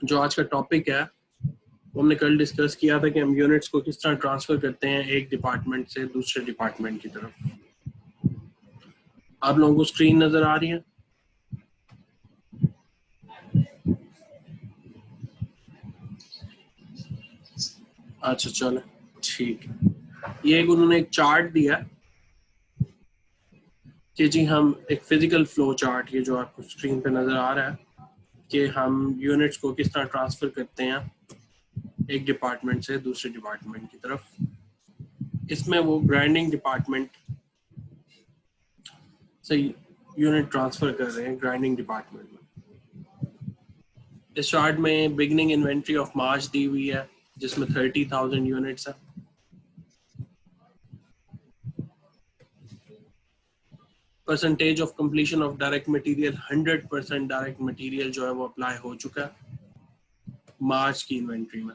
जो आज का टॉपिक है वो हमने कल डिस्कस किया था कि हम यूनिट्स को किस तरह ट्रांसफर करते हैं एक डिपार्टमेंट से दूसरे डिपार्टमेंट की तरफ। आप लोगों को स्क्रीन नजर आ रही है? अच्छा चलो ठीक है। ये एक उन्होंने एक चार्ट दिया कि जी हम एक फिजिकल फ्लो चार्ट, ये जो आपको स्क्रीन पे नजर आ रहा है कि हम यूनिट्स को किस तरह ट्रांसफर करते हैं एक डिपार्टमेंट से दूसरे डिपार्टमेंट की तरफ। इसमें वो ग्राइंडिंग डिपार्टमेंट से यूनिट ट्रांसफर कर रहे हैं ग्राइंडिंग डिपार्टमेंट में। इस चार्ट में बिगनिंग इन्वेंट्री ऑफ मार्च दी हुई है जिसमें 30,000 यूनिट्स है। Percentage of completion of direct material 100% direct material जो है वो अप्लाई हो चुका है मार्च की इन्वेंट्री में।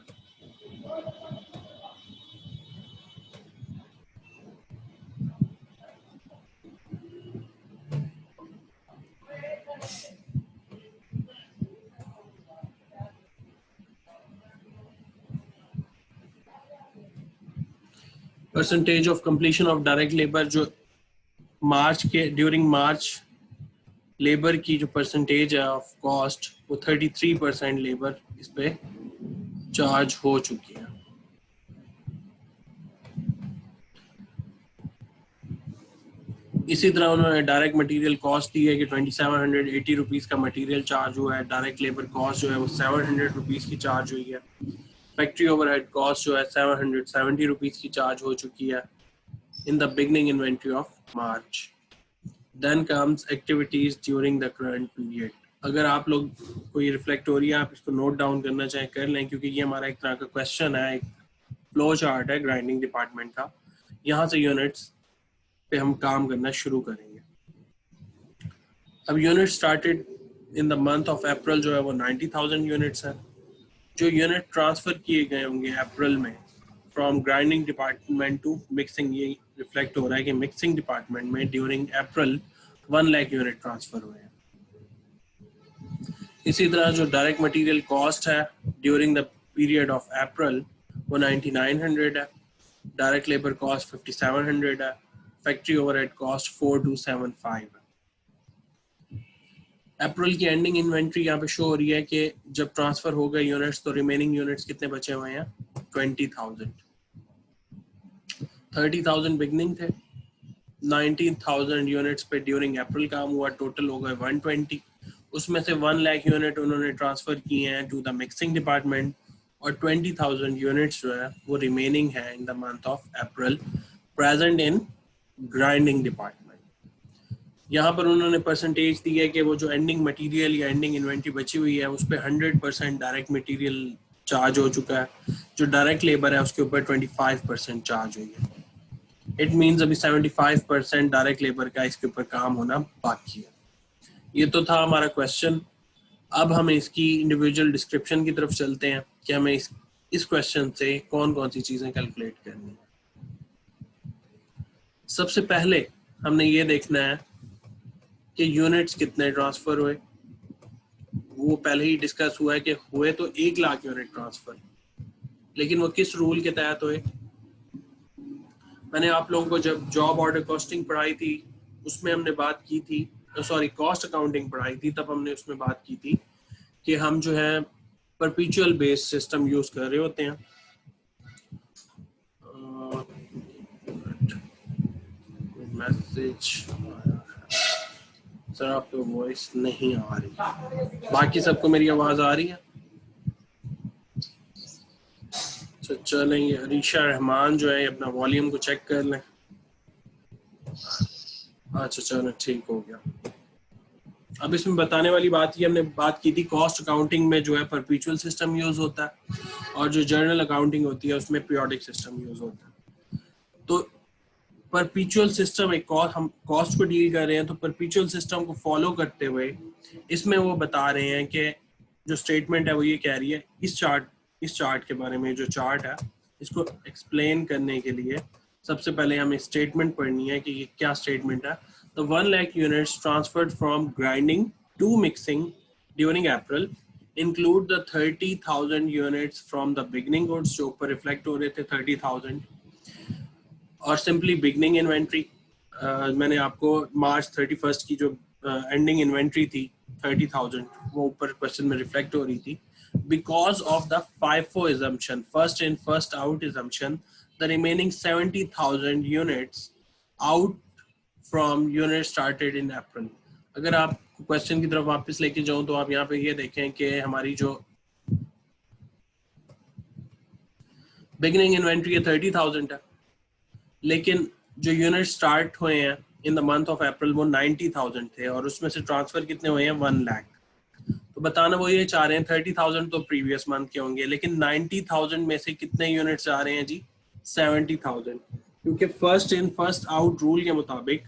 Percentage of completion of direct labour जो मार्च के ड्यूरिंग मार्च लेबर की जो परसेंटेज है ऑफ कॉस्ट वो 33% लेबर इस पे चार्ज हो चुकी है। इसी तरह उन्होंने डायरेक्ट मटेरियल कॉस्ट दी है कि 2780 रुपीज़ का मटेरियल चार्ज हुआ है। डायरेक्ट लेबर कॉस्ट जो है वो 700 रुपीज़ की चार्ज हुई है। फैक्ट्री ओवरहेड कॉस्ट जो है 770 रुपीज़ की चार्ज हो चुकी है in the beginning inventory of March. Then comes activities during the current period. अगर आप लोग कोई रिफ्लेक्ट हो रही है आप इसको नोट डाउन करना चाहें कर लें, क्योंकि ये हमारा एक तरह का क्वेश्चन है, एक फ्लो चार्ट है ग्राइंडिंग डिपार्टमेंट का। यहाँ से यूनिट्स पे हम काम करना शुरू करेंगे। अब unit started in the month of April जो है वो 90,000 यूनिट्स है। जो यूनिट ट्रांसफर किए गए होंगे अप्रैल में from grinding department to mixing, ये रिफ्लेक्ट हो रहा है कि मिक्सिंग डिपार्टमेंट में during April 1 lakh unit transfer हुए हैं। इसी तरह जो डायरेक्ट मटेरियल कॉस्ट है during the period of April वो 9900 है। डायरेक्ट लेबर कॉस्ट 5700 है। फैक्ट्री ओवरहेड कॉस्ट 4275 है। अप्रैल की एंडिंग इन्वेंट्री यहाँ पे शो हो रही है कि जब ट्रांसफर हो गए यूनिट्स तो रिमेनिंग यूनिट्स कितने बचे हुए हैं? 20,000। 30,000 बिगनिंग थे, 19,000 यूनिट्स पे ड्यूरिंग अप्रैल काम हुआ, टोटल हो गए 120। उसमें से 1 लाख यूनिट उन्होंने ट्रांसफर किए हैं टू द मिक्सिंग डिपार्टमेंट और 20,000 यूनिट्स जो है वो रिमेनिंग है in the month of April present in grinding department. यहाँ पर उन्होंने परसेंटेज दी है कि वो जो एंडिंग मटेरियल या एंडिंग इन्वेंट्री बची हुई है उस पर 100% डायरेक्ट मटेरियल चार्ज हो चुका है। जो डायरेक्ट लेबर है उसके ऊपर 25% चार्ज हुई है। इट मीन्स अभी 75% डायरेक्ट लेबर का इसके ऊपर काम होना बाकी है। ये तो था हमारा क्वेश्चन। अब हम इसकी इंडिविजुअल डिस्क्रिप्शन की तरफ चलते हैं कि हमें इस क्वेश्चन से कौन कौन सी चीजें कैलकुलेट करनी है। सबसे पहले हमने ये देखना है कि यूनिट्स कितने ट्रांसफर हुए। वो पहले ही डिस्कस हुआ है कि हुए तो 1 लाख यूनिट ट्रांसफर, लेकिन वो किस रूल के तहत हुए। मैंने आप लोगों को जब जॉब ऑर्डर कॉस्टिंग पढ़ाई थी उसमें हमने बात की थी, सॉरी कॉस्ट अकाउंटिंग पढ़ाई थी, तब हमने उसमें बात की थी कि हम जो है परपेचुअल बेस्ड सिस्टम यूज कर रहे होते हैं। मैसेज सर आपको वॉइस नहीं आ रही, बाकी सबको मेरी आवाज आ रही है? तो चलेंगे, अरीशा रहमान जो है अपना वॉल्यूम को चेक कर लें। अच्छा चलो ठीक हो गया। अब इसमें बताने वाली बात ही हमने बात की थी, कॉस्ट अकाउंटिंग में जो है परपेचुअल सिस्टम यूज होता है और जो जर्नल अकाउंटिंग होती है उसमें पीरियोडिक सिस्टम यूज होता है। तो परपेचुअल सिस्टम एक हम कॉस्ट को डील कर रहे हैं तो परपेचुअल सिस्टम को फॉलो करते हुए इसमें वो बता रहे हैं कि जो स्टेटमेंट है वो ये कह रही है, इस चार्ट के बारे में, जो चार्ट है इसको एक्सप्लेन करने के लिए सबसे पहले हमें स्टेटमेंट पढ़नी है कि ये क्या स्टेटमेंट है। The 1 lakh units transferred from grinding to mixing during April include the 30,000 units from the beginning goods जो ऊपर रिफ्लेक्ट हो रहे थे 30,000, और सिंपली बिगनिंग इन्वेंट्री मैंने आपको मार्च 31 की जो एंडिंग इन्वेंट्री थी 30,000 वो ऊपर क्वेश्चन में रिफ्लेक्ट हो रही थी. Because of the FIFO assumption, first in first out assumption, the remaining 70,000 units out from units started in April. अगर आप क्वेश्चन की तरफ वापस लेके जाऊं तो आप यहाँ पे ये देखें कि हमारी जो बिगिनिंग इन्वेंट्री है 30,000 है, लेकिन जो यूनिट स्टार्ट हुए हैं in the month of April वो 90,000 थे और उसमें से ट्रांसफर कितने हुए हैं 1 लाख. तो बताना वो ये चाह रहे हैं 30,000 तो प्रीवियस मंथ के होंगे, लेकिन 90,000 में से कितने यूनिट्स आ रहे हैं जी 70,000, क्योंकि first in first out rule के मुताबिक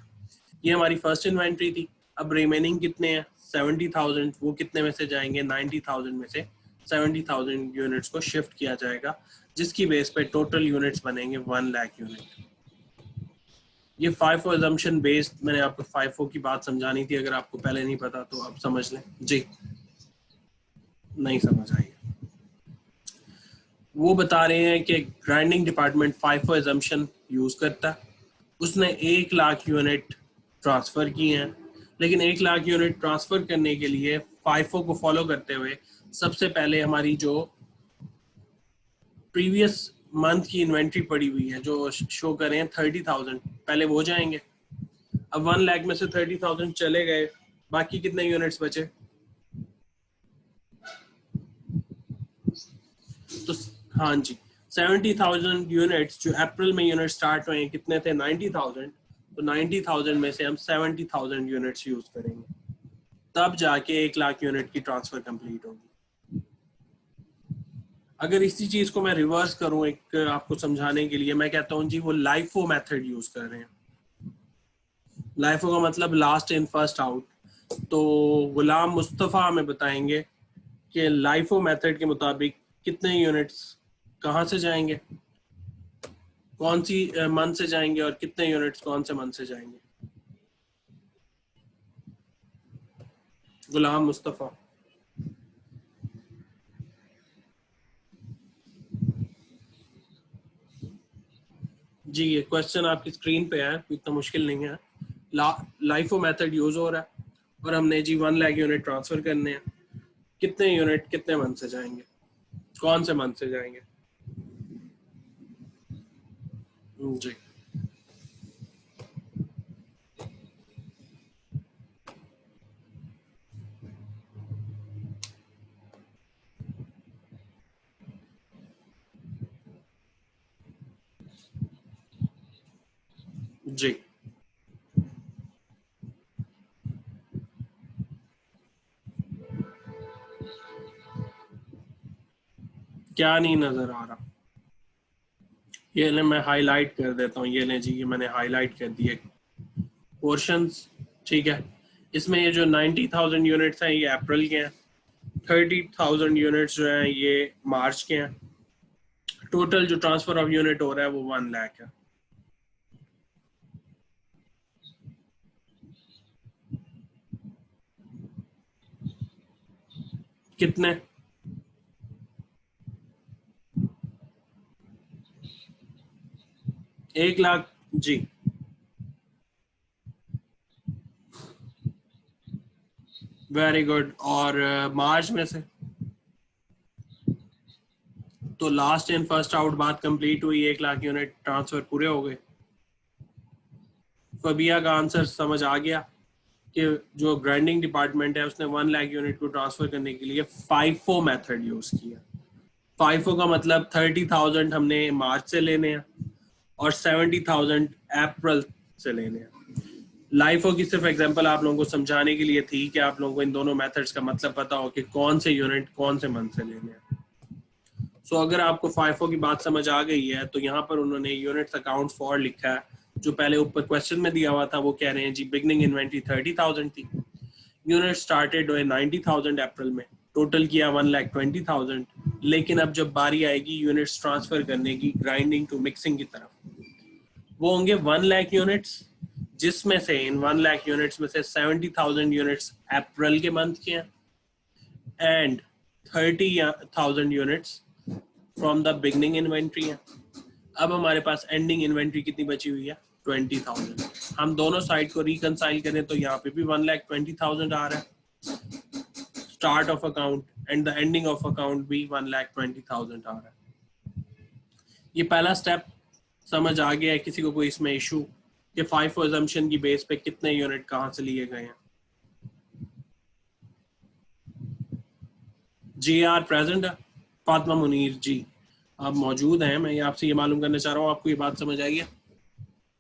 ये हमारी फर्स्ट इन्वेंट्री थी. अब रिमेनिंग कितने हैं 70,000, वो कितने में से जाएंगे 90,000 में से 70,000 यूनिट्स को शिफ्ट किया जाएगा, जिसकी बेस पे टोटल यूनिट्स बनेंगे 1 लाख यूनिट. ये FIFO assumption बेस्ड, मैंने आपको FIFO की बात समझानी थी, अगर आपको पहले नहीं पता तो अब समझ लें जी. नहीं समझ आई? वो बता रहे हैं कि grinding department FIFO assumption use करता है. उसने 1 लाख यूनिट ट्रांसफर किए हैं, लेकिन 1 लाख यूनिट ट्रांसफर करने के लिए FIFO को फॉलो करते हुए सबसे पहले हमारी जो प्रीवियस मंथ की इन्वेंट्री पड़ी हुई है जो शो कर रहे हैं 30,000, पहले वो जाएंगे. अब 1 लाख में से 30,000 चले गए, बाकी कितने यूनिट्स बचे? तो हाँ जी 70,000 यूनिट्स जो अप्रैल में यूनिट स्टार्ट हुए हैं कितने थे 90,000. तो 90,000 में से हम 70,000 यूनिट्स यूज करेंगे, तब जाके 1 लाख यूनिट की ट्रांसफर कंप्लीट होगी. अगर इसी चीज को मैं रिवर्स करूं एक आपको समझाने के लिए, मैं कहता हूं जी वो LIFO मेथड यूज कर रहे हैं. LIFO का मतलब लास्ट इन फर्स्ट आउट. तो गुलाम मुस्तफ़ा हमें बताएंगे कि LIFO मेथड के मुताबिक कितने यूनिट्स कहां से जाएंगे, कौन सी मंथ से जाएंगे, और कितने यूनिट्स कौन से मंथ से जाएंगे. गुलाम मुस्तफ़ा. जी ये क्वेश्चन आपकी स्क्रीन पे है, इतना मुश्किल नहीं है. LIFO मेथड यूज हो रहा है और हमने जी 1 लाख यूनिट ट्रांसफर करने हैं. कितने यूनिट कितने मंथ से जाएंगे, कौन से मंथ से जाएंगे? जी जी क्या नहीं नजर आ रहा? ये ले मैं हाईलाइट कर देता हूँ. ये ले जी ये मैंने हाईलाइट कर दिए पोर्शंस. ठीक है, इसमें ये जो 90,000 यूनिट्स हैं ये अप्रैल के हैं, 30,000 यूनिट्स जो हैं ये मार्च के हैं. टोटल जो ट्रांसफर ऑफ यूनिट हो रहा है वो 1 लाख है. कितने? 1 लाख जी. Very good. और मार्च में से तो लास्ट इन फर्स्ट आउट बात कंप्लीट हुई, 1 लाख यूनिट ट्रांसफर पूरे हो गए. फबिया का आंसर समझ आ गया कि जो ग्राइंडिंग डिपार्टमेंट है उसने 1 लाख यूनिट को ट्रांसफर करने के लिए FIFO मेथड यूज किया. FIFO का मतलब 30,000 हमने मार्च से लेने हैं और 70,000 अप्रैल से लेने हैं. LIFO की सिर्फ एग्जांपल आप लोगों को समझाने के लिए थी कि आप लोगों को इन दोनों मेथड्स का मतलब पता हो कि कौन से यूनिट कौन से मंथ से लेने हैं. सो अगर आपको FIFO की बात समझ आ गई है तो यहाँ पर उन्होंने यूनिट्स अकाउंट फॉर लिखा है, जो पहले ऊपर क्वेश्चन में दिया हुआ था. वो कह रहे हैं जी बिगनिंग इन्वेंट्री 30,000 थी, यूनिट स्टार्टेड हुए 90,000 अप्रैल में, टोटल किया 1,20,000. लेकिन अब जब बारी आएगी यूनिट्स ट्रांसफर करने की ग्राइंडिंग टू मिक्सिंग की तरफ, वो होंगे 1 लाख यूनिट्स, जिसमें से इन 1 लाख यूनिट्स में से 70,000 यूनिट्स अप्रैल के मंथ के हैं and 30,000 units from the beginning inventory है। अब हमारे पास एंडिंग इन्वेंट्री कितनी बची हुई है? 20,000। हम दोनों साइड को रिकंसाइल करें तो यहाँ पे भी 1,20,000 आ रहा है start of account, and the ending of account भी 1,20,000 आ रहा है। ये पहला स्टेप समझ आ गया है किसी को कोई इसमें इशू कि FIFO assumption की बेस पे कितने यूनिट कहाँ से लिए गए हैं? जी आर प्रेजेंट है? फातिमा मुनीर जी आप मौजूद हैं? मैं आपसे ये मालूम करना चाह रहा हूँ, आपको ये बात समझ आई है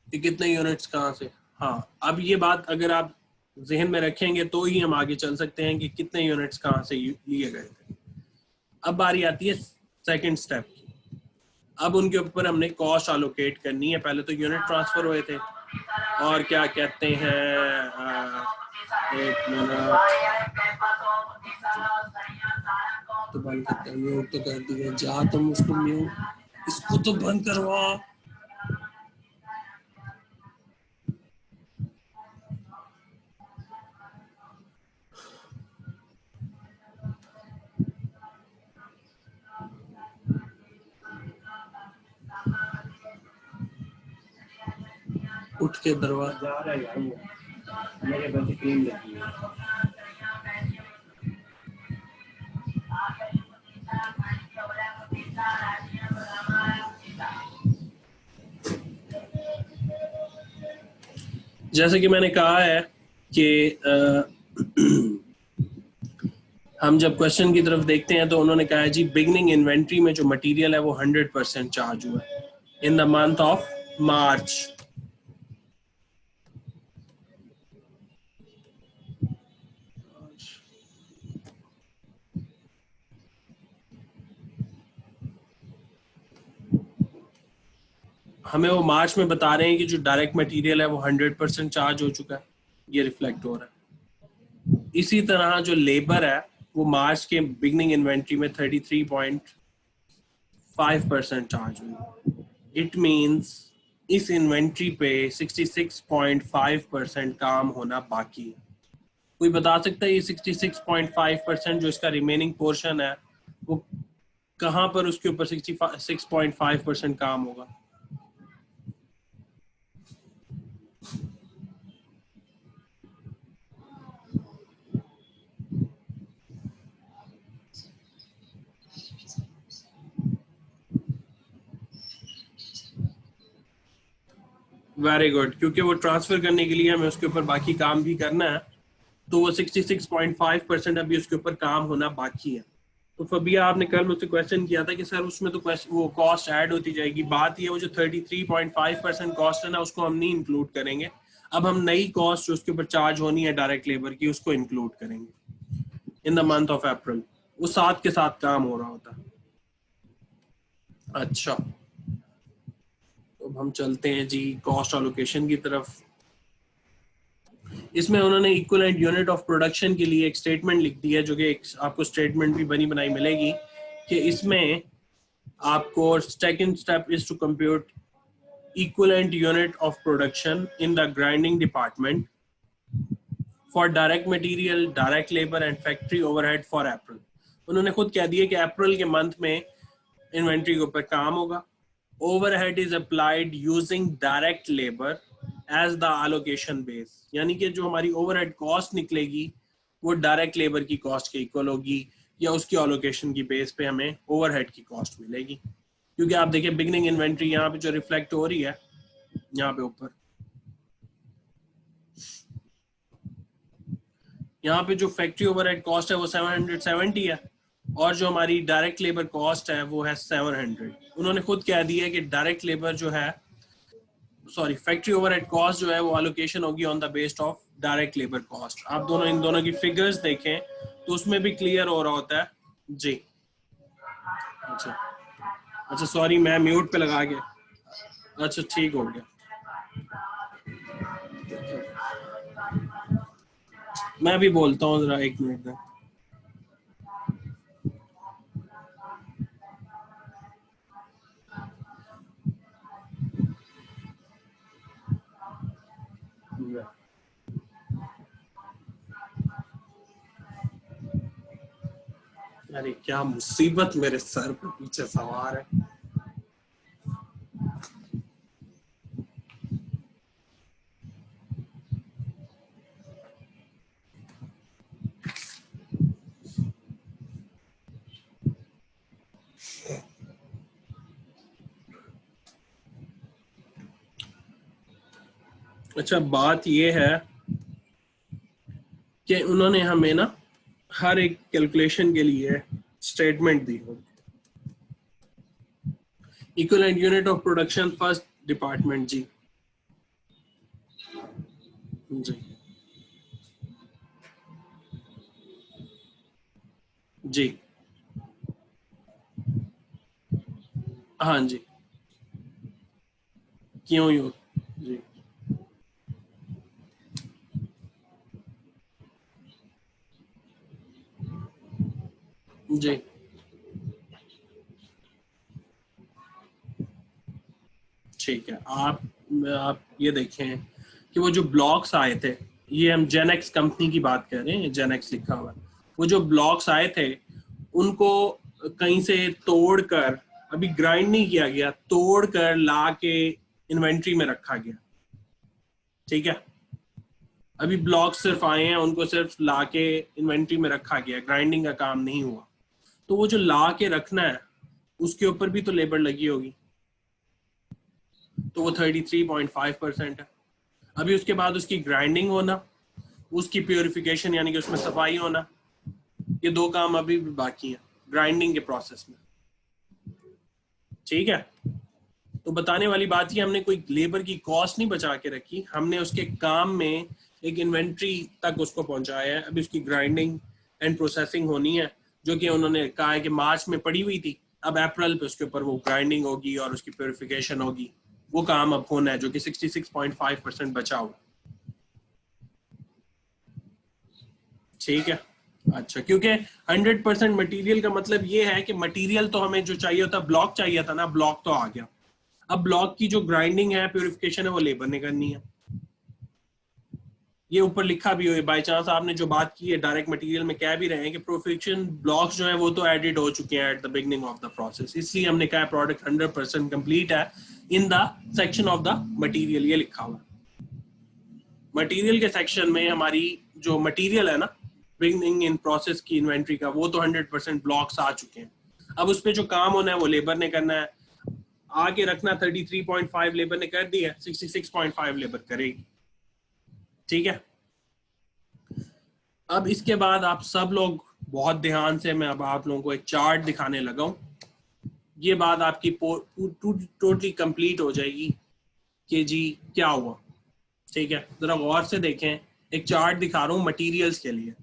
कि कितने यूनिट्स कहाँ से? हाँ, अब ये बात अगर आप जहन में रखेंगे तो ही हम आगे चल सकते हैं कि कितने यूनिट्स कहाँ से लिए गए थे। अब बारी आती है सेकंड स्टेप की। अब उनके ऊपर हमने कॉस्ट अलोकेट करनी है। पहले तो यूनिट ट्रांसफर हुए थे और क्या कहते हैं, एक मिनट तो बंद करते हैं, म्यूट तो कर दिया जा, तुम उसको म्यूट, इसको तो बंद करवा। उठ के दरवाजा जा रहा है यार, मेरे बच्चे टीम लगी है। जैसे कि मैंने कहा है कि हम जब क्वेश्चन की तरफ देखते हैं तो उन्होंने कहा है जी बिगनिंग इन्वेंट्री में जो मटेरियल है वो 100% चार्ज हुआ है in the month of March. हमें वो मार्च में बता रहे हैं कि जो डायरेक्ट मटेरियल है वो 100% चार्ज हो चुका है, ये रिफ्लेक्ट हो रहा है। इसी तरह जो लेबर है वो मार्च के बिगनिंग इन्वेंट्री में 33.5% चार्ज हुई। इट मींस इस इन्वेंट्री पे 66.5% काम होना बाकी है। कोई बता सकता है ये 66.5% जो इसका रिमेनिंग पोर्शन है वो कहाँ पर उसके ऊपर 66.5% काम होगा? वेरी गुड, क्योंकि वो ट्रांसफर करने के लिए हमें उसके ऊपर बाकी काम भी करना है, तो वो 66.5% अभी उसके ऊपर काम होना बाकी है। तो फबिया आपने कल मुझसे क्वेश्चन किया था कि सर उसमें तो वो कॉस्ट ऐड होती जाएगी। बात ये वो जो 33.5% कॉस्ट है ना उसको हम नहीं इंक्लूड करेंगे। अब हम नई कॉस्ट जो उसके ऊपर चार्ज होनी है डायरेक्ट लेबर की उसको इंक्लूड करेंगे in the month of April. वो साथ के साथ काम हो रहा होता है। अच्छा, तो हम चलते हैं जी कॉस्ट एलोकेशन की तरफ। इसमें उन्होंने इक्विवेलेंट यूनिट ऑफ प्रोडक्शन के लिए एक स्टेटमेंट लिख दी है जो कि आपको स्टेटमेंट भी बनी बनाई मिलेगी कि इसमें आपको second step is to compute equivalent unit of production in the grinding department for direct material, direct labor and factory overhead for April। उन्होंने खुद कह दिया कि अप्रैल के मंथ में इन्वेंट्री के ऊपर काम होगा। Overhead is applied using direct labour as the allocation base, यानी कि जो हमारी ओवरहेड कॉस्ट निकलेगी वो डायरेक्ट लेबर की कॉस्ट के इक्वल होगी या उसकी एलोकेशन की बेस पे हमें ओवरहेड की कॉस्ट मिलेगी। क्योंकि आप देखिए बिगनिंग इन्वेंट्री यहाँ पे जो रिफ्लेक्ट हो रही है यहाँ पे ऊपर, यहाँ पे जो फैक्ट्री ओवरहेड कॉस्ट है वो 770 है और जो हमारी डायरेक्ट लेबर कॉस्ट है वो है 700। उन्होंने खुद कह दिया कि डायरेक्ट लेबर जो है फैक्ट्री ओवरहेड कॉस्ट जो है वो एलोकेशन होगी on the based of direct labour cost. आप दोनों इन दोनों की फिगर्स देखें तो उसमें भी क्लियर हो रहा होता है जी। अच्छा अच्छा, सॉरी मैं म्यूट पे लगा के, अच्छा ठीक हो गया। मैं भी बोलता हूँ जरा, एक मिनट में। यार ये क्या मुसीबत मेरे सर पे पीछे सवार है। अच्छा बात ये है कि उन्होंने हमें ना हर एक कैलकुलेशन के लिए स्टेटमेंट दी हो। Equivalent unit of production first department जी जी जी हाँ जी क्यों यू जी जी ठीक है। आप ये देखें कि वो जो ब्लॉक्स आए थे, ये हम जेनेक्स कंपनी की बात कर रहे हैं, जेनेक्स लिखा हुआ है। वो जो ब्लॉक्स आए थे उनको कहीं से तोड़कर, अभी ग्राइंड नहीं किया गया, तोड़कर ला के इन्वेंट्री में रखा गया। ठीक है, अभी ब्लॉक्स सिर्फ आए हैं, उनको सिर्फ ला के इन्वेंट्री में रखा गया, ग्राइंडिंग का काम नहीं हुआ। तो वो जो ला के रखना है उसके ऊपर भी तो लेबर लगी होगी, तो वो 33.5% है। अभी उसके बाद उसकी ग्राइंडिंग होना, उसकी प्योरिफिकेशन यानी कि उसमें सफाई होना, ये दो काम अभी भी बाकी हैं ग्राइंडिंग के प्रोसेस में। ठीक है, तो बताने वाली बात ही, हमने कोई लेबर की कॉस्ट नहीं बचा के रखी, हमने उसके काम में एक इन्वेंट्री तक उसको पहुंचाया है। अभी उसकी ग्राइंडिंग एंड प्रोसेसिंग होनी है, जो कि उन्होंने कहा है कि मार्च में पड़ी हुई थी। अब अप्रैल पे उसके ऊपर वो ग्राइंडिंग होगी और उसकी प्योरिफिकेशन होगी, वो काम अब होना है, जो कि 66.5% बचा हुआ। ठीक है, अच्छा, क्योंकि 100% मटेरियल का मतलब ये है कि मटेरियल तो हमें जो चाहिए होता, ब्लॉक चाहिए था ना, ब्लॉक तो आ गया। अब ब्लॉक की जो ग्राइंडिंग है, प्योरिफिकेशन है, वो लेबर ने करनी है। ये ऊपर लिखा भी हो, बाई चांस आपने जो बात की है डायरेक्ट मटेरियल में कह भी रहे हैं कि प्रोफिक्शन ब्लॉक्स जो है वो तो एडिड हो चुके हैं at the beginning of the process, इसलिए हमने कहा प्रोडक्ट 100% कंप्लीट है in the section of the material. ये लिखा हुआ मटेरियल के सेक्शन में हमारी जो मटेरियल है ना, बिगनिंग इन प्रोसेस की इन्वेंट्री का, वो तो 100% ब्लॉक्स आ चुके हैं। अब उस पर जो काम होना है वो लेबर ने करना है। आगे रखना 33.5 लेबर ने कर दिया, 66.5 लेबर करेगी। ठीक है, अब इसके बाद आप सब लोग बहुत ध्यान से, मैं अब आप लोगों को एक चार्ट दिखाने लगा हूं। ये बात आपकी टोटली कंप्लीट हो जाएगी कि जी क्या हुआ। ठीक है, जरा गौर से देखें, एक चार्ट दिखा रहा हूं मटेरियल्स के लिए।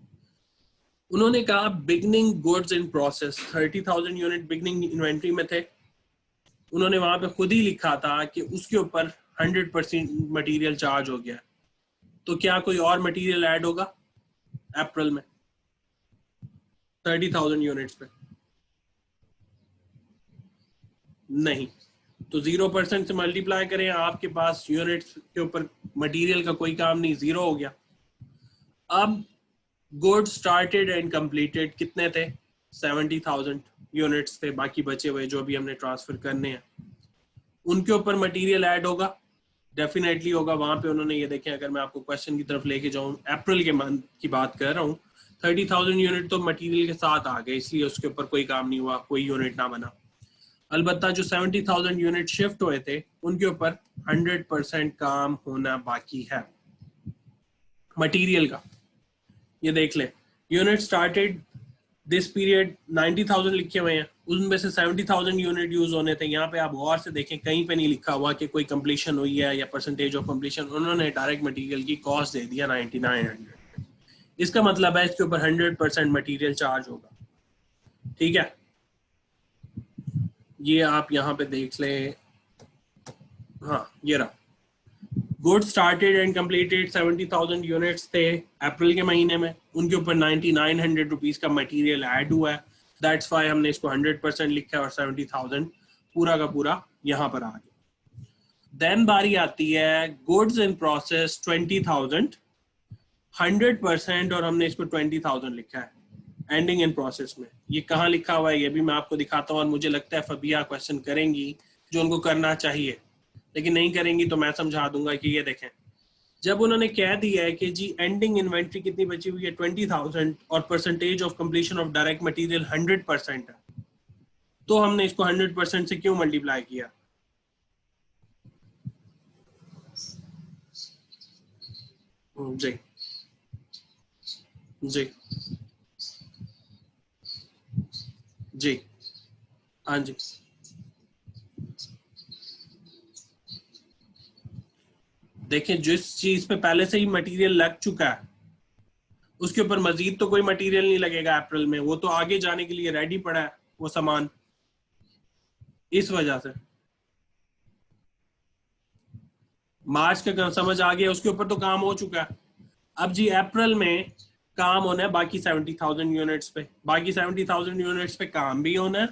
उन्होंने कहा beginning goods in process 30,000 unit beginning inventory में थे। उन्होंने वहां पे खुद ही लिखा था कि उसके ऊपर 100% मटेरियल चार्ज हो गया। तो क्या कोई और मटेरियल ऐड होगा अप्रैल में 30,000 यूनिट्स पे? नहीं। तो 0% से मल्टीप्लाई करें, आपके पास यूनिट्स के ऊपर मटेरियल का कोई काम नहीं, जीरो हो गया। अब गुड स्टार्टेड एंड कंप्लीटेड कितने थे? 70,000 यूनिट्स थे, बाकी बचे हुए जो भी हमने ट्रांसफर करने हैं उनके ऊपर मटेरियल ऐड होगा, डेफिनेटली होगा। वहां पे उन्होंने ये देखें, अगर मैं आपको क्वेश्चन की तरफ लेके जाऊं, अप्रैल के मंथ की बात कर रहा हूँ, 30,000 यूनिट तो मटेरियल के साथ आ गए, इसलिए उसके ऊपर कोई काम नहीं हुआ, कोई यूनिट ना बना। अलबत्ता जो 70,000 यूनिट शिफ्ट हुए थे उनके ऊपर 100% काम होना बाकी है मटेरियल का। ये देख ले, यूनिट स्टार्टेड दिस पीरियड 90,000 लिखे हुए हैं, उनमें से 70,000 यूनिट यूज होने थे। यहाँ पे आप गौर से देखें, कहीं पे नहीं लिखा हुआ कि कोई कंप्लीशन हुई है या परसेंटेज ऑफ कंप्लीशन। उन्होंने डायरेक्ट मटेरियल की कॉस्ट दे दिया 9900। इसका मतलब है इसके ऊपर 100% मटेरियल चार्ज होगा। ठीक है, ये आप यहाँ पे देख ले। हाँ, ये रहा, good started and completed 70,000 units थे अप्रैल के महीने में, उनके ऊपर 9900 रुपीज का मटेरियल ऐड हुआ है। दैट्स वाई हमने इसको 100% लिखा है और 70,000 पूरा का पूरा यहाँ पर आ गया। देन बारी आती है गुड्स इन प्रोसेस 20,000, 100% और हमने इसको 20,000 लिखा है। एंडिंग इन प्रोसेस में। ये कहाँ लिखा हुआ है ये भी मैं आपको दिखाता हूँ, और मुझे लगता है फबिया क्वेश्चन करेंगी जो उनको करना चाहिए, लेकिन नहीं करेंगी तो मैं समझा दूंगा कि ये देखें, जब उन्होंने कह दिया है कि जी एंडिंग इन्वेंट्री कितनी बची हुई है 20,000 और percentage of completion of direct material 100% है, तो हमने इसको 100% से क्यों मल्टीप्लाई किया? जी जी जी हाँ जी। देखें जिस चीज पे पहले से ही मटेरियल लग चुका है उसके ऊपर मजीद तो कोई मटेरियल नहीं लगेगा अप्रैल में, वो तो आगे जाने के लिए रेडी पड़ा है वो सामान, इस वजह से। मार्च का समझ आ गया, उसके ऊपर तो काम हो चुका है। अब जी अप्रैल में काम होना है बाकी 70,000 यूनिट्स पे, बाकी 70,000 यूनिट्स पे काम भी होना है,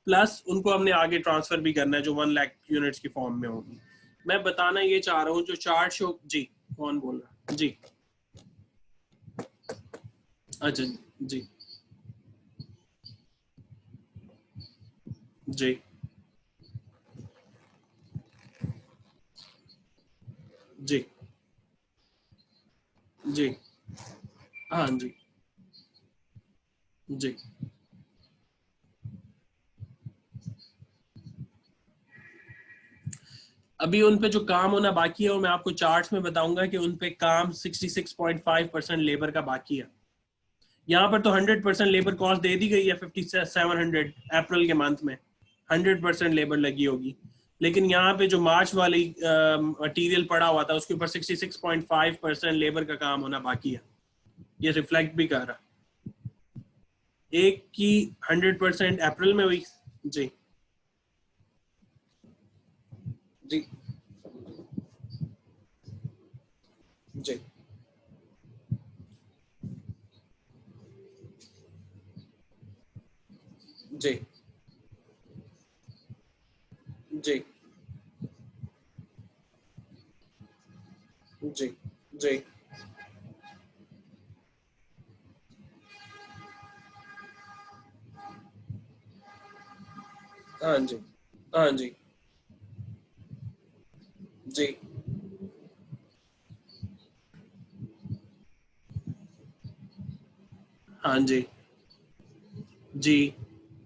प्लस उनको हमने आगे ट्रांसफर भी करना है जो 1 लाख यूनिट्स की फॉर्म में होगी। मैं बताना ये चाह रहा हूँ जो चार्ट शो, जी कौन बोल रहा है? जी अच्छा जी जी जी जी हाँ जी जी अभी उन पे जो काम होना बाकी है वो मैं आपको चार्ट्स में बताऊंगा कि उन पे काम 66.5% लेबर का बाकी है। यहाँ पर तो 100% लेबर कॉस्ट दे दी गई है 5700 अप्रैल के मंथ में 100% लेबर लगी होगी, लेकिन यहाँ पे जो मार्च वाली मटीरियल पड़ा हुआ था उसके ऊपर 66.5% लेबर का काम होना बाकी है, ये रिफ्लेक्ट भी कर रहा। एक की 100% अप्रैल में हुई। जी जी जी जी जी जी जी हाँ जी हाँ जी जी हाँ जी जी।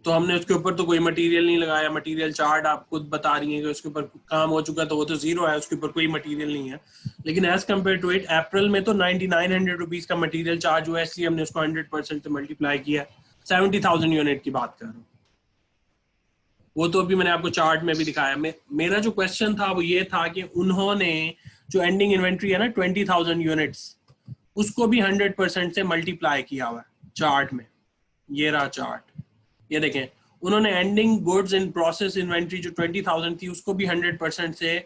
तो हमने उसके ऊपर तो कोई मटेरियल नहीं लगाया, मटेरियल चार्ट आप खुद बता रही हैं कि उसके ऊपर काम हो चुका, तो वो तो जीरो है, उसके ऊपर कोई मटेरियल नहीं है। लेकिन एज कम्पेयर टू इट अप्रैल में तो 9900 रुपीज का मटेरियल चार्ज हुआ है, इसलिए हमने उसको 100% से मल्टीप्लाई किया। 70,000 यूनिट की बात कर रहा हूँ, वो तो अभी मैंने आपको चार्ट में भी दिखाया। मेरा जो क्वेश्चन था वो ये था कि उन्होंने जो एंडिंग इन्वेंट्री है ना 20,000 यूनिट्स, उसको भी 100% से मल्टीप्लाई किया हुआ है चार्ट में। ये रहा चार्ट, ये देखें, उन्होंने ending goods in process inventory जो 20,000 थी उसको भी 100% से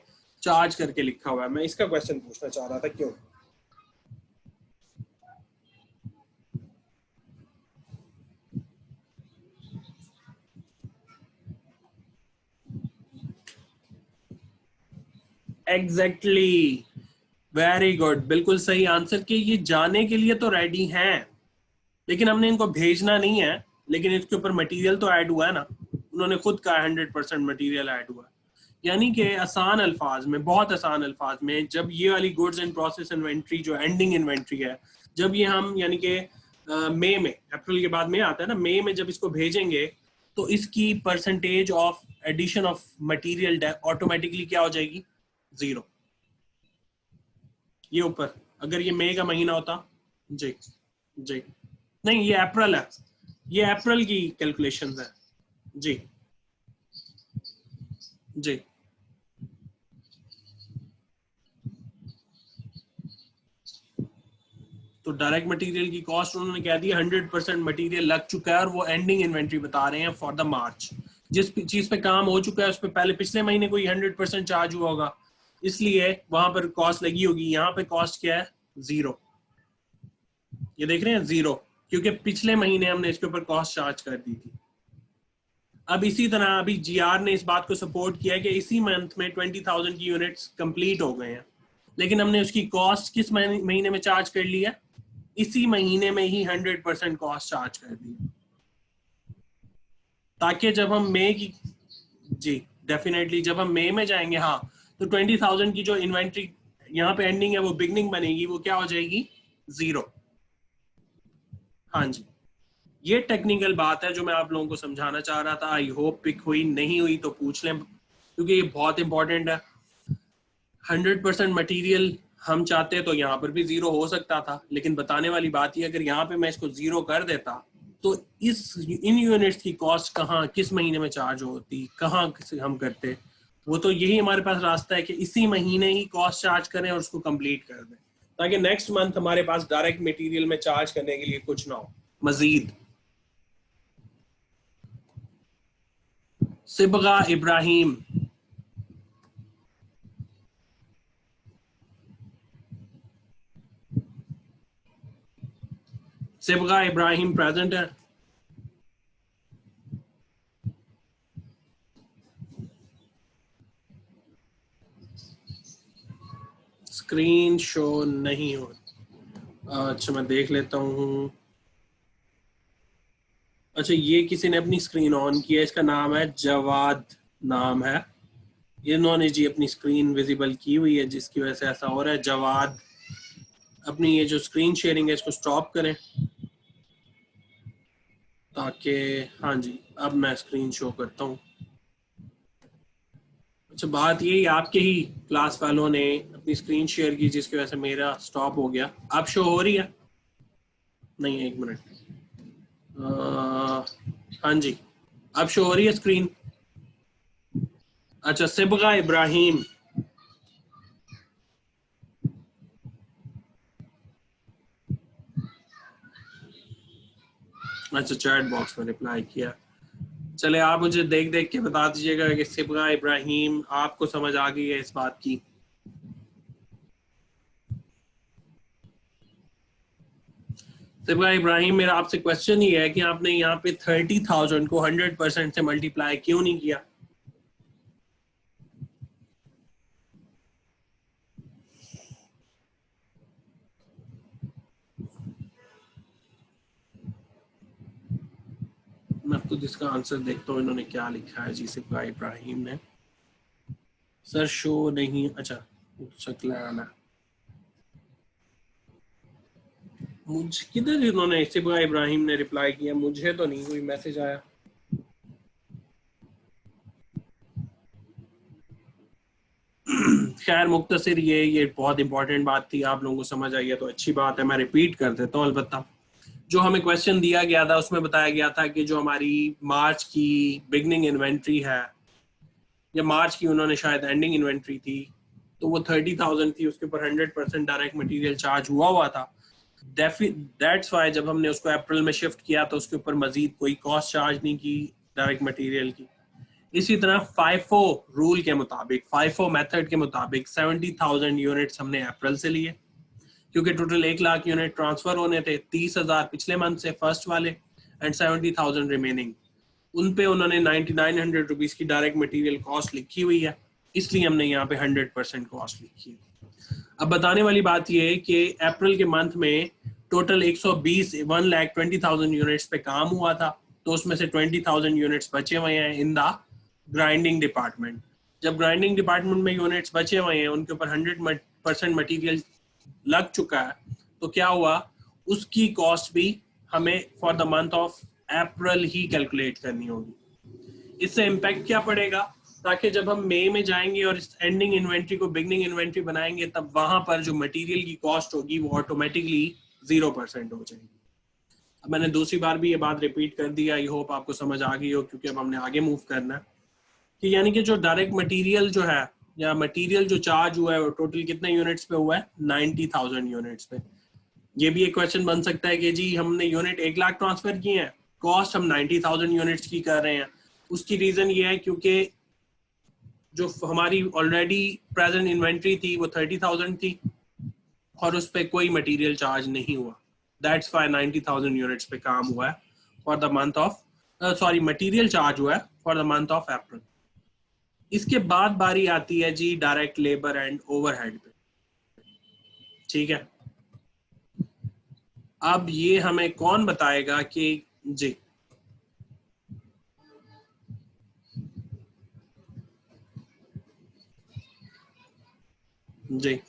चार्ज करके लिखा हुआ है। मैं इसका क्वेश्चन पूछना चाह रहा था क्यों। एग्जैक्टली, वेरी गुड, बिल्कुल सही आंसर। कि ये जाने के लिए तो रेडी हैं, लेकिन हमने इनको भेजना नहीं है, लेकिन इसके ऊपर मटेरियल तो ऐड हुआ है ना, उन्होंने खुद कहा 100% मटेरियल ऐड हुआ है। यानी कि आसान अल्फाज में, बहुत आसान अल्फाज में, जब ये वाली गुड्स इन प्रोसेस इन्वेंट्री जो एंडिंग इन्वेंट्री है, जब ये हम यानी कि मई में, अप्रैल के बाद में आता है ना, मई में जब इसको भेजेंगे तो इसकी percentage of addition of material automatically क्या हो जाएगी? जीरो। ये ऊपर अगर ये मई का महीना होता, जी जी, नहीं ये अप्रैल है, ये अप्रैल की कैलकुलेशन है। जी जी तो डायरेक्ट मटेरियल की कॉस्ट उन्होंने कह दी 100% मटेरियल लग चुका है, और वो एंडिंग इन्वेंट्री बता रहे हैं फॉर द मार्च। जिस चीज पे काम हो चुका है उस पर पहले पिछले महीने कोई 100% चार्ज हुआ होगा, इसलिए वहां पर कॉस्ट लगी होगी। यहाँ पे कॉस्ट क्या है? जीरो। ये देख रहे हैं, जीरो, क्योंकि पिछले महीने हमने इसके ऊपर कॉस्ट चार्ज कर दी थी। अब इसी तरह अभी जीआर ने इस बात को सपोर्ट किया कि इसी मंथ में 20,000 की यूनिट्स कंप्लीट हो गए हैं, लेकिन हमने उसकी कॉस्ट किस महीने में चार्ज कर लिया? इसी महीने में ही 100% कॉस्ट चार्ज कर दी, ताकि जब हम मई की, जी डेफिनेटली जब हम मई में जाएंगे, हाँ, तो 20,000 की जो इन्वेंट्री यहाँ पे एंडिंग है वो बिगनिंग बनेगी, वो क्या हो जाएगी, 0। हाँ जी, ये टेक्निकल बात है जो मैं आप लोगों को समझाना चाह रहा था। आई होप पिक हुई, नहीं हुई तो पूछ लें, क्योंकि ये बहुत इंपॉर्टेंट है। 100% मटेरियल हम चाहते तो यहाँ पर भी 0 हो सकता था, लेकिन बताने वाली बात ये, अगर यहाँ पे मैं इसको 0 कर देता तो इन यूनिट्स की कॉस्ट कहाँ, किस महीने में चार्ज होती, कहाँ हम करते, वो तो यही हमारे पास रास्ता है कि इसी महीने ही कॉस्ट चार्ज करें और उसको कंप्लीट कर दें, ताकि नेक्स्ट मंथ हमारे पास डायरेक्ट मटेरियल में चार्ज करने के लिए कुछ ना हो मजीद। सिबगा इब्राहिम, सिबगा इब्राहिम प्रेजेंट है? स्क्रीन शो नहीं हो, अच्छा मैं देख लेता हूँ। अच्छा, ये किसी ने अपनी स्क्रीन ऑन की है, इसका नाम है जवाद, नाम है, इन्होंने जी अपनी स्क्रीन विजिबल की हुई है, जिसकी वजह से ऐसा हो रहा है। जवाद, अपनी ये जो स्क्रीन शेयरिंग है इसको स्टॉप करें, ताकि, हाँ जी अब मैं स्क्रीन शो करता हूँ। अच्छा, बात यही, आपके ही क्लास वालों ने अपनी स्क्रीन शेयर की, जिसकी वजह से मेरा स्टॉप हो गया। अब शो हो रही है? नहीं, एक मिनट, हाँ जी, अब शो हो रही है स्क्रीन। अच्छा, सिबगा इब्राहिम, अच्छा चैट बॉक्स में रिप्लाई किया। चले, आप मुझे देख देख के बता दीजिएगा कि सिबगा इब्राहिम आपको समझ आ गई है इस बात की। सिबगा इब्राहिम, मेरा आपसे क्वेश्चन ही है कि आपने यहाँ पे 30,000 को 100% से मल्टीप्लाई क्यों नहीं किया? मैं खुद इसका आंसर देखता हूँ इन्होंने क्या लिखा है जी। सिबगा इब्राहिम ने, सर शो नहीं, अच्छा शक्लाना, मुझे किधर इन्होंने, सिबगा इब्राहिम ने रिप्लाई किया, मुझे तो नहीं कोई मैसेज आया। खैर मुख्तसर, ये बहुत इंपॉर्टेंट बात थी, आप लोगों को समझ आई है तो अच्छी बात है। मैं रिपीट कर देता हूँ। अलबत्ता जो हमें क्वेश्चन दिया गया था उसमें बताया गया था कि जो हमारी मार्च की बिगनिंग इन्वेंट्री है, या मार्च की उन्होंने शायद एंडिंग इन्वेंट्री थी, तो वो 30,000 थी, उसके ऊपर 100% डायरेक्ट मटेरियल चार्ज हुआ था। दैट्स वाई जब हमने उसको अप्रैल में शिफ्ट किया तो उसके ऊपर मजीद कोई कॉस्ट चार्ज नहीं की डायरेक्ट मटेरियल की। इसी तरह फाइफो रूल के मुताबिक, फाइफो मेथड के मुताबिक 70,000 यूनिट्स हमने अप्रैल से लिए, क्योंकि टोटल 1 लाख यूनिट ट्रांसफर होने थे, 30,000 पिछले मंथ से फर्स्ट वाले एंड 70,000 रिमेनिंग। उन पे उन्होंने 9,900 रुपीज की डायरेक्ट मटेरियल कॉस्ट लिखी हुई है, इसलिए हमने यहाँ पे 100% कॉस्ट लिखी है। अब बताने वाली बात यह है कि अप्रैल के मंथ में टोटल 1,20,000 यूनिट्स पे काम हुआ था, तो उसमें से 20,000 यूनिट्स बचे हुए हैं इन द ग्राइंडिंग डिपार्टमेंट। जब ग्राइंडिंग डिपार्टमेंट में यूनिट्स बचे हुए हैं, उनके ऊपर 100% मटीरियल लग चुका है, तो क्या हुआ, उसकी कॉस्ट भी हमें for the month of April he calculate करनी होगी। इससे इम्पैक्ट क्या पड़ेगा, ताकि जब हम मई में जाएंगे और इस एंडिंग इन्वेंट्री को बिगनिंग इन्वेंट्री बनाएंगे, तब वहां पर जो मटेरियल की कॉस्ट होगी वो ऑटोमेटिकली 0% हो जाएगी। अब मैंने दूसरी बार भी ये बात रिपीट कर दी, आई होप आपको समझ आ गई हो, क्योंकि अब हमने आगे मूव करना है कि यानी कि जो डायरेक्ट मटेरियल जो है, या मटेरियल जो चार्ज हुआ है, वो टोटल कितने यूनिट्स पे हुआ है, 90,000 यूनिट्स पे। ये भी एक क्वेश्चन बन सकता है कि जी हमने यूनिट 1 लाख ट्रांसफर किए हैं, कॉस्ट हम 90,000 यूनिट्स की कर रहे हैं। उसकी रीजन ये है क्योंकि जो हमारी ऑलरेडी प्रेजेंट इन्वेंट्री थी वो 30,000 थी और उस पर कोई मटेरियल चार्ज नहीं हुआ। दैट्स वाई 90,000 यूनिट्स पे काम हुआ है for the month of, sorry material charge हुआ है for the month of April. इसके बाद बारी आती है जी डायरेक्ट लेबर एंड ओवरहेड पे, ठीक है। अब ये हमें कौन बताएगा कि जी जी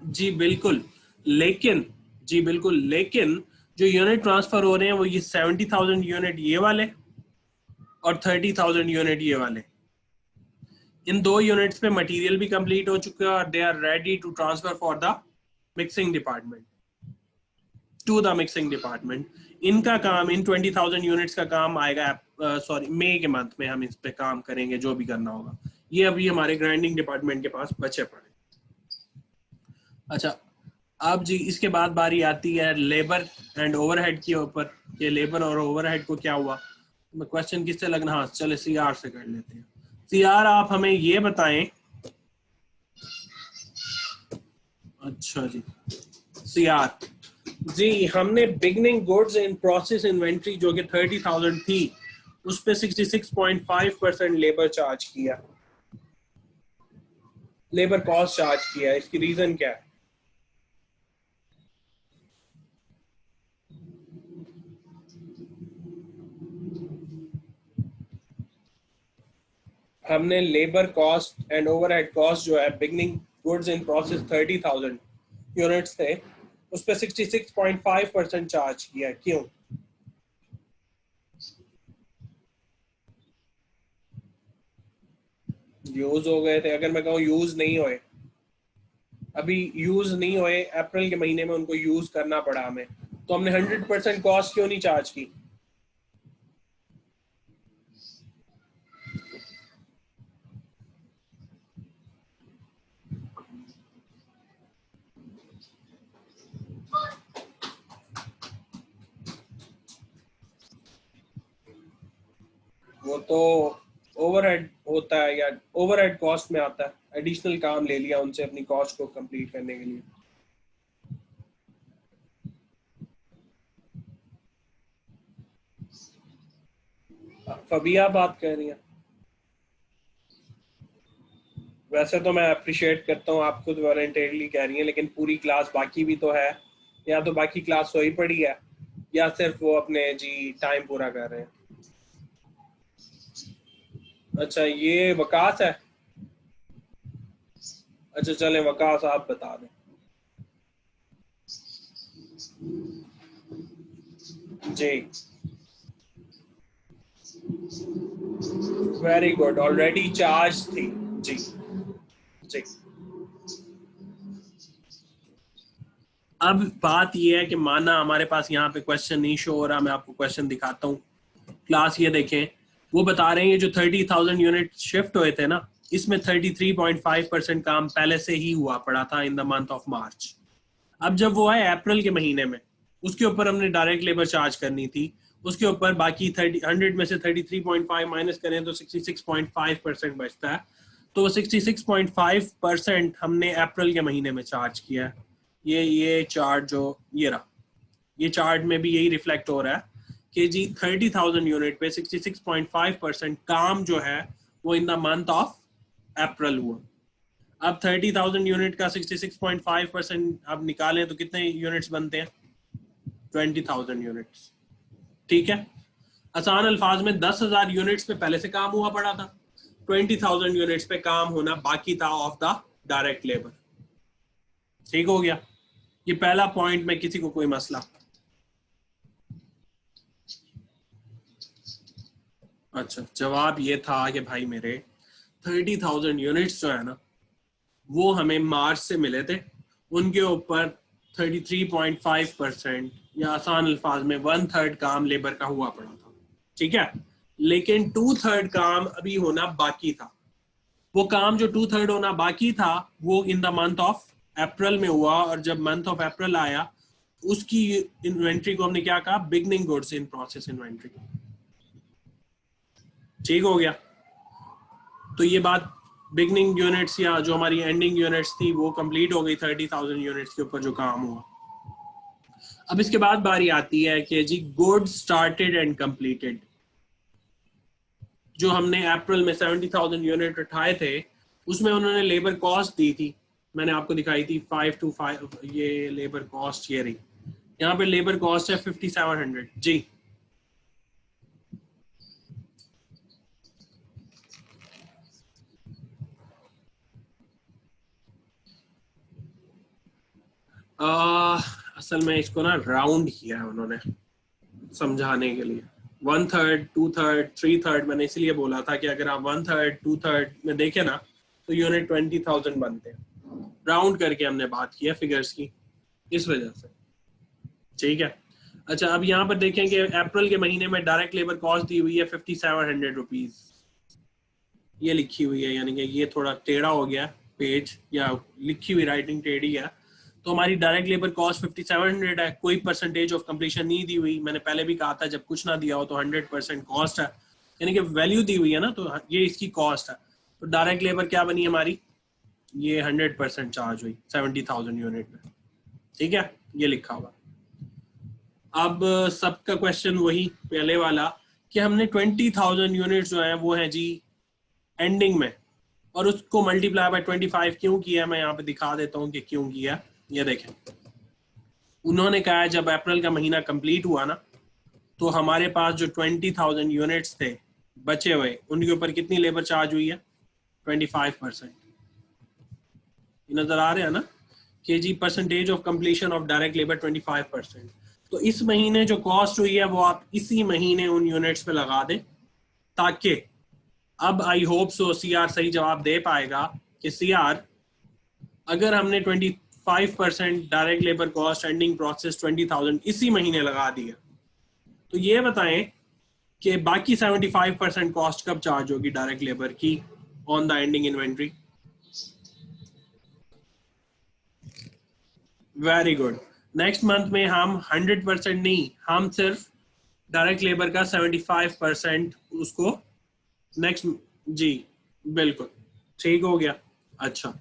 जी बिल्कुल, लेकिन जी बिल्कुल, लेकिन जो यूनिट ट्रांसफर हो रहे हैं वो ये 70,000 यूनिट ये वाले और 30,000 यूनिट ये वाले, इन दो यूनिट्स पे मटेरियल भी कंप्लीट हो चुका है और they are ready to transfer for the mixing department, to the mixing department. इनका काम, इन 20,000 यूनिट्स का काम आएगा, सॉरी मई के मंथ में हम इस पे काम करेंगे, जो भी करना होगा। ये अभी हमारे ग्राइंडिंग डिपार्टमेंट के पास बचे पड़े। अच्छा, अब जी इसके बाद बारी आती है लेबर एंड ओवरहेड के ऊपर। ये लेबर और ओवरहेड को क्या हुआ, क्वेश्चन किससे लगना, हाँ चले सीआर से कर लेते हैं। सीआर आप हमें ये बताएं। अच्छा जी, सीआर जी, हमने beginning goods in process inventory जो कि 30,000 थी, उस पे 66.5% लेबर चार्ज किया, लेबर कॉस्ट चार्ज किया। इसकी रीजन क्या है? हमने labour cost and overhead cost जो है beginning goods in process 30,000 units थे, उस पे 66.5% चार्ज किया। क्यों? यूज हो गए थे। अगर मैं कहूँ यूज नहीं हुए, अभी यूज नहीं हुए, अप्रैल के महीने में उनको यूज करना पड़ा हमें, तो हमने 100% कॉस्ट क्यों नहीं चार्ज की? वो तो ओवरहेड होता है या ओवरहेड कॉस्ट में आता है। एडिशनल काम ले लिया उनसे अपनी कॉस्ट को कंप्लीट करने के लिए। फबिया बात कर रही है। वैसे तो मैं अप्रिशिएट करता हूँ, आप खुद वॉलंटियरली कह रही हैं, लेकिन पूरी क्लास बाकी भी तो है। या तो बाकी क्लास सोई पड़ी है, या सिर्फ वो अपने जी टाइम पूरा कर रहे हैं। अच्छा, ये वकास है। अच्छा चलें, वकास आप बता दें। जी, वेरी गुड, ऑलरेडी चार्ज थी। जी जी। अब बात यह है कि माना हमारे पास यहाँ पे क्वेश्चन नहीं शो हो रहा, मैं आपको क्वेश्चन दिखाता हूँ। क्लास ये देखें, वो बता रहे हैं ये जो 30,000 यूनिट शिफ्ट हुए थे ना, इसमें 33.5% काम पहले से ही हुआ पड़ा था in the month of March. अब जब वो आए अप्रैल के महीने में, उसके ऊपर हमने डायरेक्ट लेबर चार्ज करनी थी, उसके ऊपर बाकी 100 में से 33.5 माइनस करें तो 66.5% बचता है। तो 66.5% हमने अप्रैल के महीने में चार्ज किया है। ये चार्ट जो ये रहा, ये चार्ट में भी यही रिफ्लेक्ट हो रहा है कि जी 30,000 यूनिट पे 66.5% काम जो है वो in the month of April हुआ। अब 30,000 यूनिट का 66.5% अब निकालें तो कितने यूनिट्स बनते हैं? 20,000 यूनिट्स। ठीक है, आसान अल्फाज में 10,000 यूनिट्स पे पहले से काम हुआ पड़ा था, 20,000 यूनिट्स पे काम होना बाकी था ऑफ द डायरेक्ट लेबर। ठीक हो गया, ये पहला पॉइंट में किसी को कोई मसला? अच्छा, जवाब ये था कि भाई मेरे 30,000 यूनिट्स जो है ना, वो हमें मार्च से मिले थे, उनके ऊपर 33.5% या आसान अल्फाज में 1/3 काम लेबर का हुआ पड़ा था। ठीक है, लेकिन 2/3 काम अभी होना बाकी था। वो काम जो 2/3 होना बाकी था वो in the month of April में हुआ, और जब मंथ ऑफ अप्रैल आया उसकी इन्वेंट्री को हमने क्या कहा? Beginning goods in process inventory. ठीक हो गया, तो ये बात बिगनिंग यूनिट्स या जो हमारी एंडिंग यूनिट्स थी वो कंप्लीट हो गई 30,000 यूनिट्स के ऊपर जो काम हुआ। अब इसके बाद बारी आती है कि जी गुड्स स्टार्टेड एंड कंप्लीटेड। जो हमने अप्रैल में 70,000 यूनिट उठाए थे उसमें उन्होंने लेबर कॉस्ट दी थी, मैंने आपको दिखाई थी 525, ये लेबर कॉस्ट ये रही, यहाँ पे लेबर कॉस्ट है 5700 जी। असल में इसको ना राउंड किया है उन्होंने समझाने के लिए, 1/3, 2/3, 3/3, मैंने इसलिए बोला था कि अगर आप 1/3, 2/3 में देखें ना तो यूनिट 20,000 बनते हैं, राउंड करके हमने बात किया फिगर्स की इस वजह से, ठीक है। अच्छा, अब यहाँ पर देखें कि अप्रैल के महीने में डायरेक्ट लेबर कॉस्ट दी हुई है 5700 रुपीज, ये लिखी हुई है, यानी कि ये थोड़ा टेढ़ा हो गया पेज या लिखी हुई राइटिंग टेढ़ी है, तो हमारी डायरेक्ट लेबर कॉस्ट 5700 है, कोई परसेंटेज ऑफ कंप्लीशन नहीं दी हुई, मैंने पहले भी कहा था जब कुछ ना दिया हो तो 100% कॉस्ट है, यानी कि वैल्यू दी हुई है ना, तो ये इसकी कॉस्ट है, तो डायरेक्ट लेबर क्या बनी हमारी, ये 100% चार्ज हुई 70,000 यूनिट में, ठीक है, ये लिखा हुआ। अब सबका क्वेश्चन वही पहले वाला कि हमने 20,000 यूनिट जो है वो है जी एंडिंग में, और उसको मल्टीप्लाई बाय 25 क्यों किया, मैं यहाँ पे दिखा देता हूँ कि क्यों किया। ये देखें, उन्होंने कहा जब अप्रैल का महीना कंप्लीट हुआ ना तो हमारे पास जो 20,000 यूनिट्स थे बचे हुए, उनके ऊपर कितनी लेबर चार्ज हुई है, 25%। नजर आ रहे हैं ना कि जी percentage of completion of direct labour 25%। तो इस महीने जो कॉस्ट हुई है वो आप इसी महीने उन यूनिट्स पे लगा दें, ताकि अब आई होप सो सीआर सही जवाब दे पाएगा कि सीआर अगर हमने 25% direct labour cost ending process 20,000 इसी महीने लगा दिया, तो ये बताएं कि बाकी 75% कॉस्ट कब चार्ज होगी डायरेक्ट लेबर की on the ending inventory. Very good, next month में हम 100% नहीं, हम सिर्फ डायरेक्ट लेबर का 75% उसको नेक्स्ट, जी बिल्कुल ठीक हो गया। अच्छा,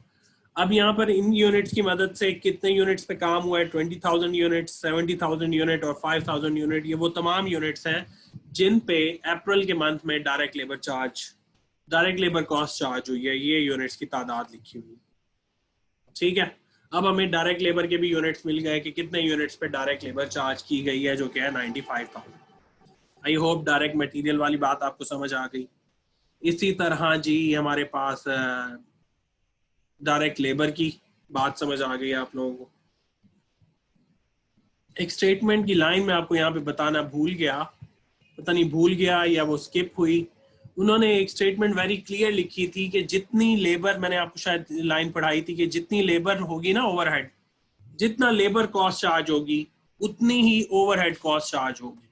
अब यहाँ पर इन यूनिट्स की मदद से कितने यूनिट्स पे काम हुआ है, 20,000 यूनिट्स, 70,000 यूनिट और 5,000 यूनिट, ये वो तमाम यूनिट्स हैं जिन पे अप्रैल के मंथ में direct labour charge, direct labour cost charge हुई है, ये यूनिट्स की तादाद लिखी हुई, ठीक है। अब हमें डायरेक्ट लेबर के भी यूनिट्स मिल गए कि कितने यूनिट्स पे डायरेक्ट लेबर चार्ज की गई है, जो कि है 95,000। आई होप डायरेक्ट मटेरियल वाली बात आपको समझ आ गई। इसी तरह जी हमारे पास डायरेक्ट लेबर की बात समझ आ गई आप लोगों को। एक स्टेटमेंट की लाइन में आपको यहाँ पे बताना भूल गया, पता नहीं भूल गया या वो स्किप हुई, उन्होंने एक स्टेटमेंट वेरी क्लियर लिखी थी कि जितनी लेबर, मैंने आपको शायद लाइन पढ़ाई थी कि जितनी लेबर होगी ना ओवरहेड, जितना लेबर कॉस्ट चार्ज होगी उतनी ही ओवरहेड कॉस्ट चार्ज होगी,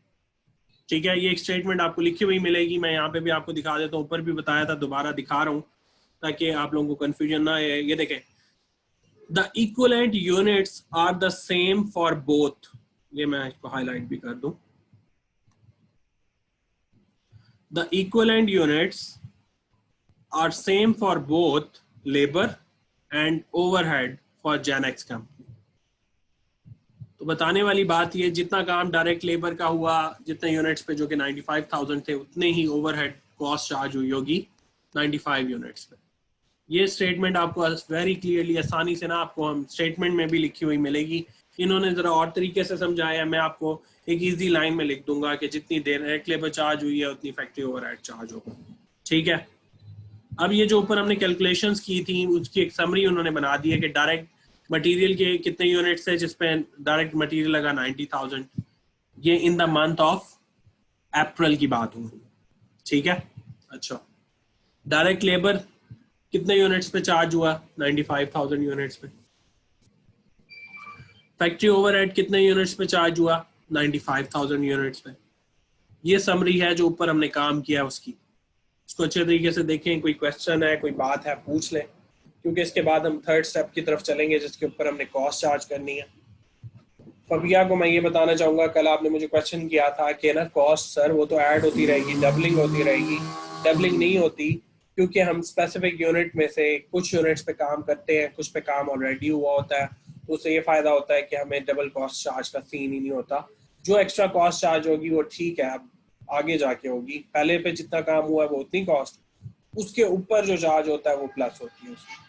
ठीक है। ये एक स्टेटमेंट आपको लिखी हुई मिलेगी, मैं यहाँ पे भी आपको दिखा देता हूँ, ऊपर भी बताया था, दोबारा दिखा रहा हूँ ताकि आप लोगों को कंफ्यूजन ना है। ये देखें, the equivalent units are the same for both, ये मैं इसको हाईलाइट भी कर दूं, the equivalent units are same for both labour and overhead for Genex company. तो बताने वाली बात ये, जितना काम डायरेक्ट लेबर का हुआ जितने यूनिट्स पे जो कि 95,000 थे, उतने ही ओवरहेड कॉस्ट चार्ज हुई होगी 95 यूनिट्स पे। ये स्टेटमेंट आपको वेरी क्लियरली आसानी से ना आपको हम स्टेटमेंट में भी लिखी हुई मिलेगी, इन्होंने जरा और तरीके से समझाया, मैं आपको एक इजी लाइन में लिख दूंगा कि जितनी देर डायरेक्ट लेबर चार्ज हुई है उतनी फैक्ट्री ओवरहेड चार्ज होगा, ठीक है। अब ये जो ऊपर हमने कैलकुलेशंस की थी उसकी एक समरी उन्होंने बना दी है कि डायरेक्ट मटेरियल के कितने यूनिट्स थे जिसपे डायरेक्ट मटेरियल लगा 90,000, ये in the month of April की बात हो रही, ठीक है। अच्छा, डायरेक्ट लेबर कितने यूनिट्स पे चार्ज हुआ, 95,000 यूनिट्स पे। फैक्ट्री ओवरहेड कितने यूनिट्स पे चार्ज हुआ, 95,000 यूनिट्स पे। ये समरी है जो ऊपर हमने काम किया उसकी, इसको अच्छे तरीके से देखें, कोई क्वेश्चन है कोई बात है पूछ लें, क्योंकि इसके बाद हम थर्ड स्टेप की तरफ चलेंगे जिसके ऊपर हमने कॉस्ट चार्ज करनी है। फबिया को मैं ये बताना चाहूँगा, कल आपने मुझे क्वेश्चन किया था कि ना कॉस्ट सर वो तो ऐड होती रहेगी, डबलिंग होती रहेगी, डबलिंग नहीं होती, क्योंकि हम स्पेसिफिक यूनिट में से कुछ यूनिट्स पे काम करते हैं, कुछ पे काम ऑलरेडी हुआ होता है, तो उससे ये फ़ायदा होता है कि हमें डबल कॉस्ट चार्ज का सीन ही नहीं होता। जो एक्स्ट्रा कॉस्ट चार्ज होगी वो ठीक है, अब आगे जाके होगी, पहले पे जितना काम हुआ है वो उतनी कॉस्ट, उसके ऊपर जो चार्ज होता है वो प्लस होती है उसकी।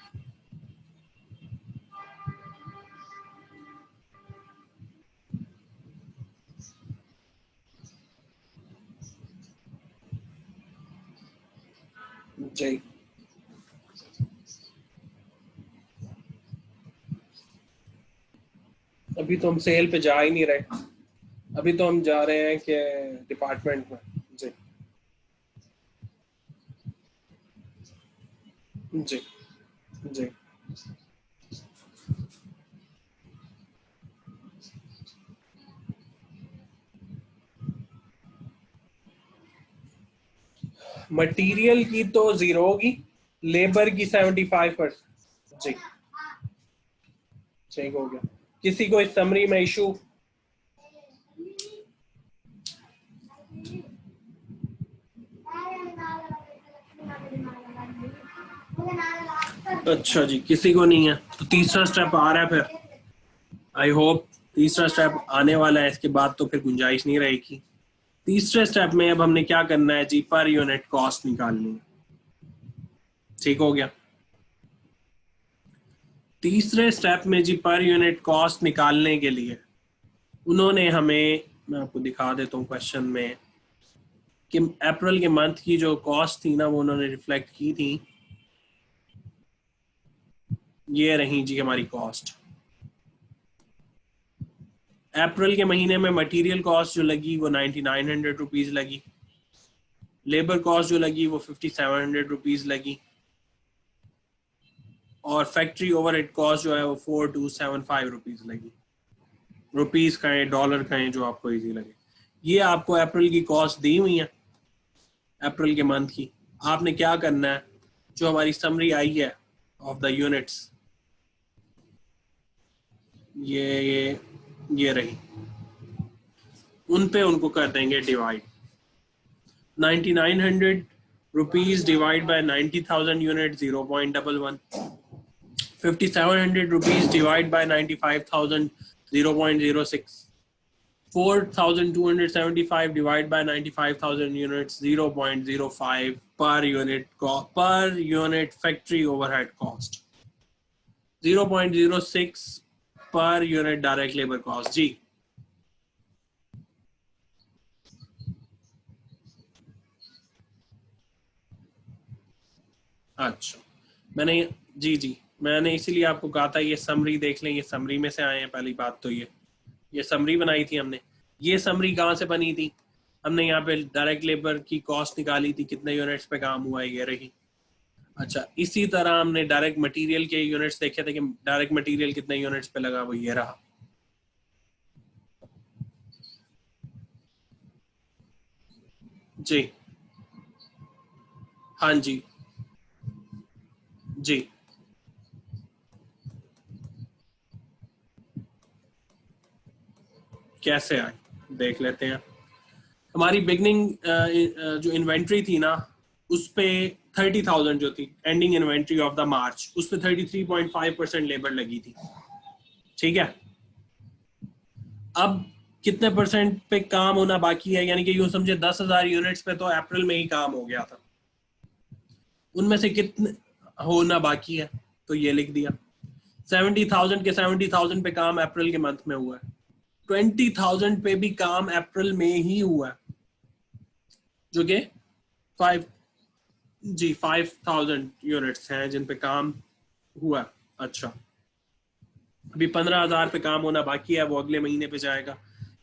जी अभी तो हम सेल पे जा ही नहीं रहे, अभी तो हम जा रहे हैं कि डिपार्टमेंट में। जी जी जी मटेरियल की तो जीरो होगी, लेबर की 75%। जी ठीक हो गया। किसी को इस समरी में इशू? अच्छा जी, किसी को नहीं है तो तीसरा स्टेप आ रहा है फिर। आई होप तीसरा स्टेप आने वाला है, इसके बाद तो फिर गुंजाइश नहीं रहेगी। तीसरे स्टेप में अब हमने क्या करना है जी, पर यूनिट कॉस्ट निकालनी है। ठीक हो गया। तीसरे स्टेप में जी पर यूनिट कॉस्ट निकालने के लिए उन्होंने हमें, मैं आपको दिखा देता हूँ क्वेश्चन में, कि अप्रैल के मंथ की जो कॉस्ट थी ना वो उन्होंने रिफ्लेक्ट की थी। ये रही जी हमारी कॉस्ट। अप्रैल के महीने में मटेरियल कॉस्ट जो लगी वो 9900 रुपीज लगी, लेबर कॉस्ट जो लगी वो 5700 रुपीज लगी, और फैक्ट्री ओवरहेड कॉस्ट जो है वो 4275 रुपीज लगी। रुपीज कहें, डॉलर कहें, जो आपको इजी लगे। ये आपको अप्रैल की कॉस्ट दी हुई है, अप्रैल के मंथ की। आपने क्या करना है, जो हमारी समरी आई है ऑफ द यूनिट्स, ये रही, उन पे उनको कर देंगे divide. 9900 rupees divide by 90,000 unit 0.11, 5700 rupees divided by 95,000 0.06, 4,275 divided by 95,000 units 0.05 per unit factory overhead cost, 0.06 per unit direct labor cost जी। अच्छा, मैंने, जी मैंने इसीलिए आपको कहा था ये समरी देख लें, ये समरी में से आए हैं। पहली बात तो ये समरी बनाई थी हमने। ये समरी कहाँ से बनी थी, हमने यहाँ पे डायरेक्ट लेबर की कॉस्ट निकाली थी, कितने यूनिट्स पे काम हुआ है, ये रही। अच्छा, इसी तरह हमने डायरेक्ट मटेरियल के यूनिट्स देखे थे कि डायरेक्ट मटेरियल कितने यूनिट्स पे लगा, वो ये रहा। जी हाँ जी जी कैसे आए देख लेते हैं। हमारी बिगनिंग जो इन्वेंट्री थी ना, उस पे 30,000 जो थी एंडिंग इन्वेंट्री ऑफ द मार्च, उस पे 33.5% लेबर लगी थी। ठीक है, अब कितने परसेंट पे काम होना बाकी है, यानी कि यूं समझे 10,000 यूनिट्स पे तो अप्रैल में ही काम हो गया था, उनमें से कितने होना बाकी है, तो ये लिख दिया। 70,000 के 70,000 पे काम अप्रैल के मंथ में हुआ है, 20,000 पे भी काम अप्रैल में ही हुआ है, जो कि 5,000 यूनिट्स हैं जिन पे काम हुआ। अच्छा, अभी 15,000 पे काम होना बाकी है, वो अगले महीने पे जाएगा।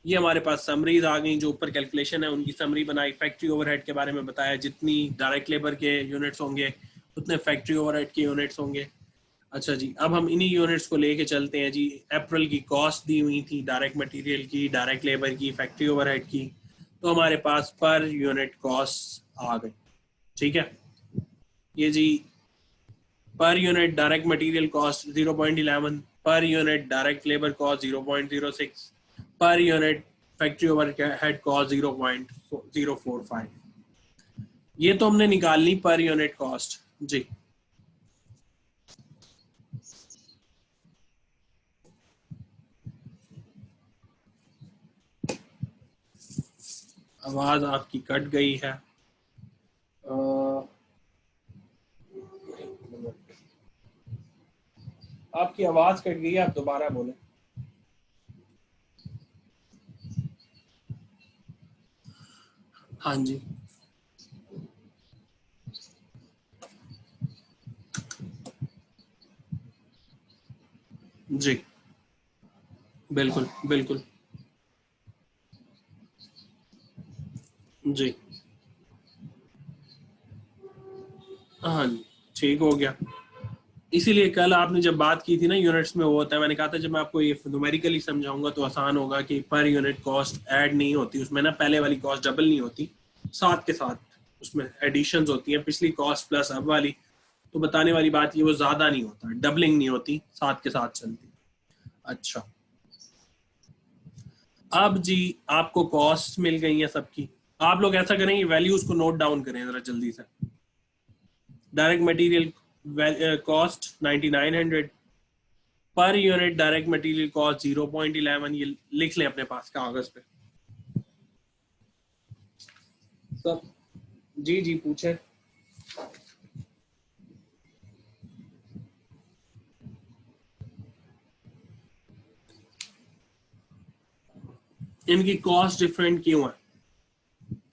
ये हमारे पास समरीज आ गई, जो ऊपर कैलकुलेशन है उनकी समरी बनाई, फैक्ट्री ओवरहेड के बारे में बताया, जितनी डायरेक्ट लेबर के यूनिट्स होंगे उतने फैक्ट्री ओवरहेड के यूनिट्स होंगे। अच्छा जी, अब हम इन्हीं यूनिट्स को लेके चलते हैं जी। अप्रैल की कॉस्ट दी हुई थी डायरेक्ट मटेरियल की, डायरेक्ट लेबर की, फैक्ट्री ओवरहेड की, तो हमारे पास पर यूनिट कॉस्ट आ गई। ठीक है, ये जी per unit direct material cost 0.11, per unit direct labour cost 0.06, per unit factory overhead cost 0.045। ये तो हमने निकालनी पर यूनिट कॉस्ट जी। आवाज आपकी कट गई है। आपकी आवाज कट गई है, आप दोबारा बोलें। हाँ जी जी, बिल्कुल बिल्कुल जी। हाँ जी, ठीक हो गया। इसीलिए कल आपने जब बात की थी ना यूनिट्स में, वो होता है, मैंने कहा था जब मैं आपको ये न्यूमेरिकली समझाऊंगा तो आसान होगा कि पर यूनिट कॉस्ट ऐड नहीं होती उसमें ना, पहले वाली कॉस्ट डबल नहीं होती, साथ के साथ उसमें एडिशंस होती हैं, पिछली कॉस्ट प्लस अब वाली। तो बताने वाली बात ये, वो ज्यादा नहीं होता, डबलिंग नहीं होती, साथ के साथ चलती। अच्छा, अब जी आपको कॉस्ट मिल गई है सबकी। आप लोग ऐसा करें कि वैल्यूज को नोट डाउन करें जरा जल्दी से। Direct material cost 9900, per unit direct material cost 0.11, ये लिख लें अपने पास कागज पे सब। जी जी पूछें। इनकी कॉस्ट डिफरेंट क्यों है?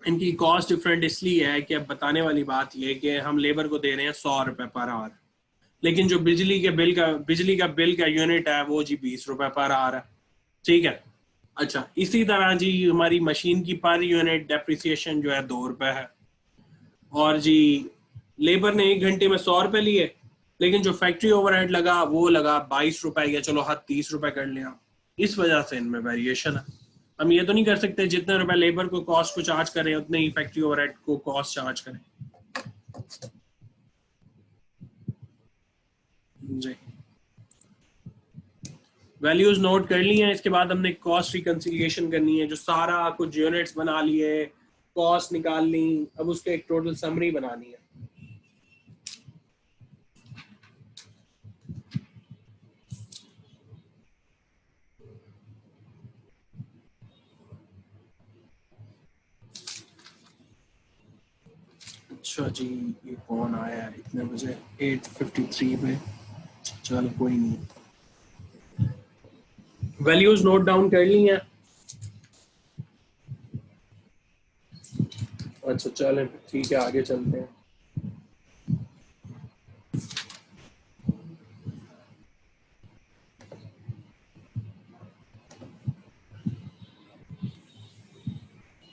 इनकी कॉस्ट डिफरेंट इसलिए है कि अब बताने वाली बात यह है कि हम लेबर को दे रहे हैं 100 रुपए पर आवर, लेकिन जो बिजली का बिल का यूनिट है वो जी 20 रुपए पर आवर है। ठीक है। अच्छा, इसी तरह जी हमारी मशीन की पर यूनिट डेप्रिसिएशन जो है 2 रुपए है। और जी लेबर ने 1 घंटे में 100 रुपए लिए, लेकिन जो फैक्ट्री ओवरहेड लगा वो लगा 22 रुपए, या चलो हद 30 रुपए कर लिया। इस वजह से इनमें वेरिएशन है। हम ये तो नहीं कर सकते जितने रुपए लेबर को कॉस्ट को चार्ज करें उतने ही फैक्ट्री ओवरहेड को कॉस्ट चार्ज करें। जी, वैल्यूज नोट कर ली हैं। इसके बाद हमने कॉस्ट रिकंसिलिएशन करनी है, जो सारा कुछ यूनिट्स बना लिए, कॉस्ट निकाल ली, अब उसके एक टोटल समरी बनानी है। अच्छा जी, ये कौन आया है इतने बजे 8:53 पे? चलो कोई नहीं। वैल्यूज नोट डाउन कर ली हैं। अच्छा चलें, ठीक है, आगे चलते हैं।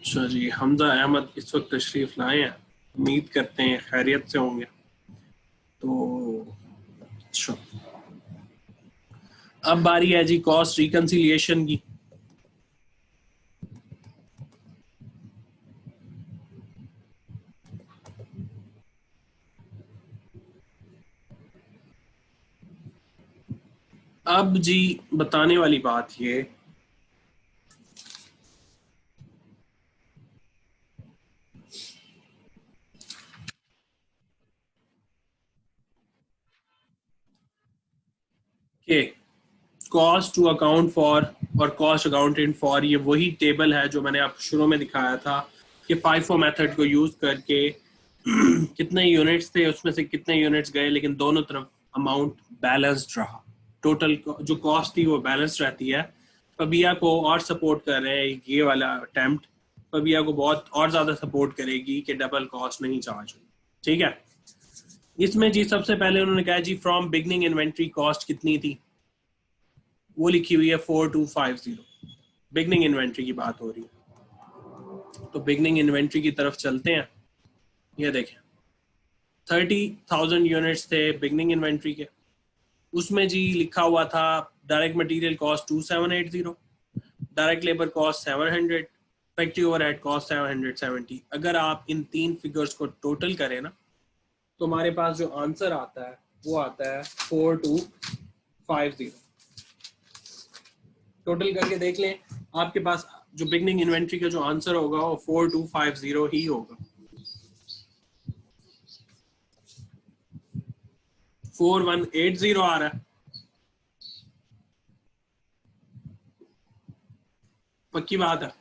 अच्छा जी, हमजा अहमद इस वक्त तशरीफ लाए हैं, उम्मीद करते हैं खैरियत से होंगे। तो अच्छा, अब बारी है जी कॉस्ट रिकंसिलिएशन की। अब जी बताने वाली बात ये, कि कॉस्ट टू अकाउंट फॉर और कॉस्ट अकाउंटेड फॉर, ये वही टेबल है जो मैंने आपको शुरू में दिखाया था कि FIFO मेथड को यूज करके कितने यूनिट्स थे, उसमें से कितने यूनिट्स गए, लेकिन दोनों तरफ अमाउंट बैलेंस्ड रहा। टोटल जो कॉस्ट थी वो बैलेंस रहती है। पबिया को और सपोर्ट कर रहे हैं ये वाला अटेम्प्ट, पबिया को बहुत और ज्यादा सपोर्ट करेगी कि डबल कॉस्ट नहीं चार्ज हुई। ठीक है। इसमें जी सबसे पहले उन्होंने कहा जी फ्रॉम बिगनिंग इन्वेंट्री कॉस्ट कितनी थी, वो लिखी हुई है 4250। बिगनिंग इन्वेंट्री की बात हो रही है, तो बिगनिंग इन्वेंट्री की तरफ चलते हैं। ये देखें 30,000 यूनिट्स थे बिगनिंग इन्वेंट्री के, उसमें जी लिखा हुआ था direct material cost 2780, direct labour cost 700, factory overhead cost 770। अगर आप इन तीन फिगर्स को टोटल करें ना, तो हमारे पास जो आंसर आता है वो आता है 4250। टोटल करके देख लें, आपके पास जो बिगनिंग इन्वेंट्री का जो आंसर होगा वो 4250 ही होगा। 4180 आ रहा है, पक्की बात है।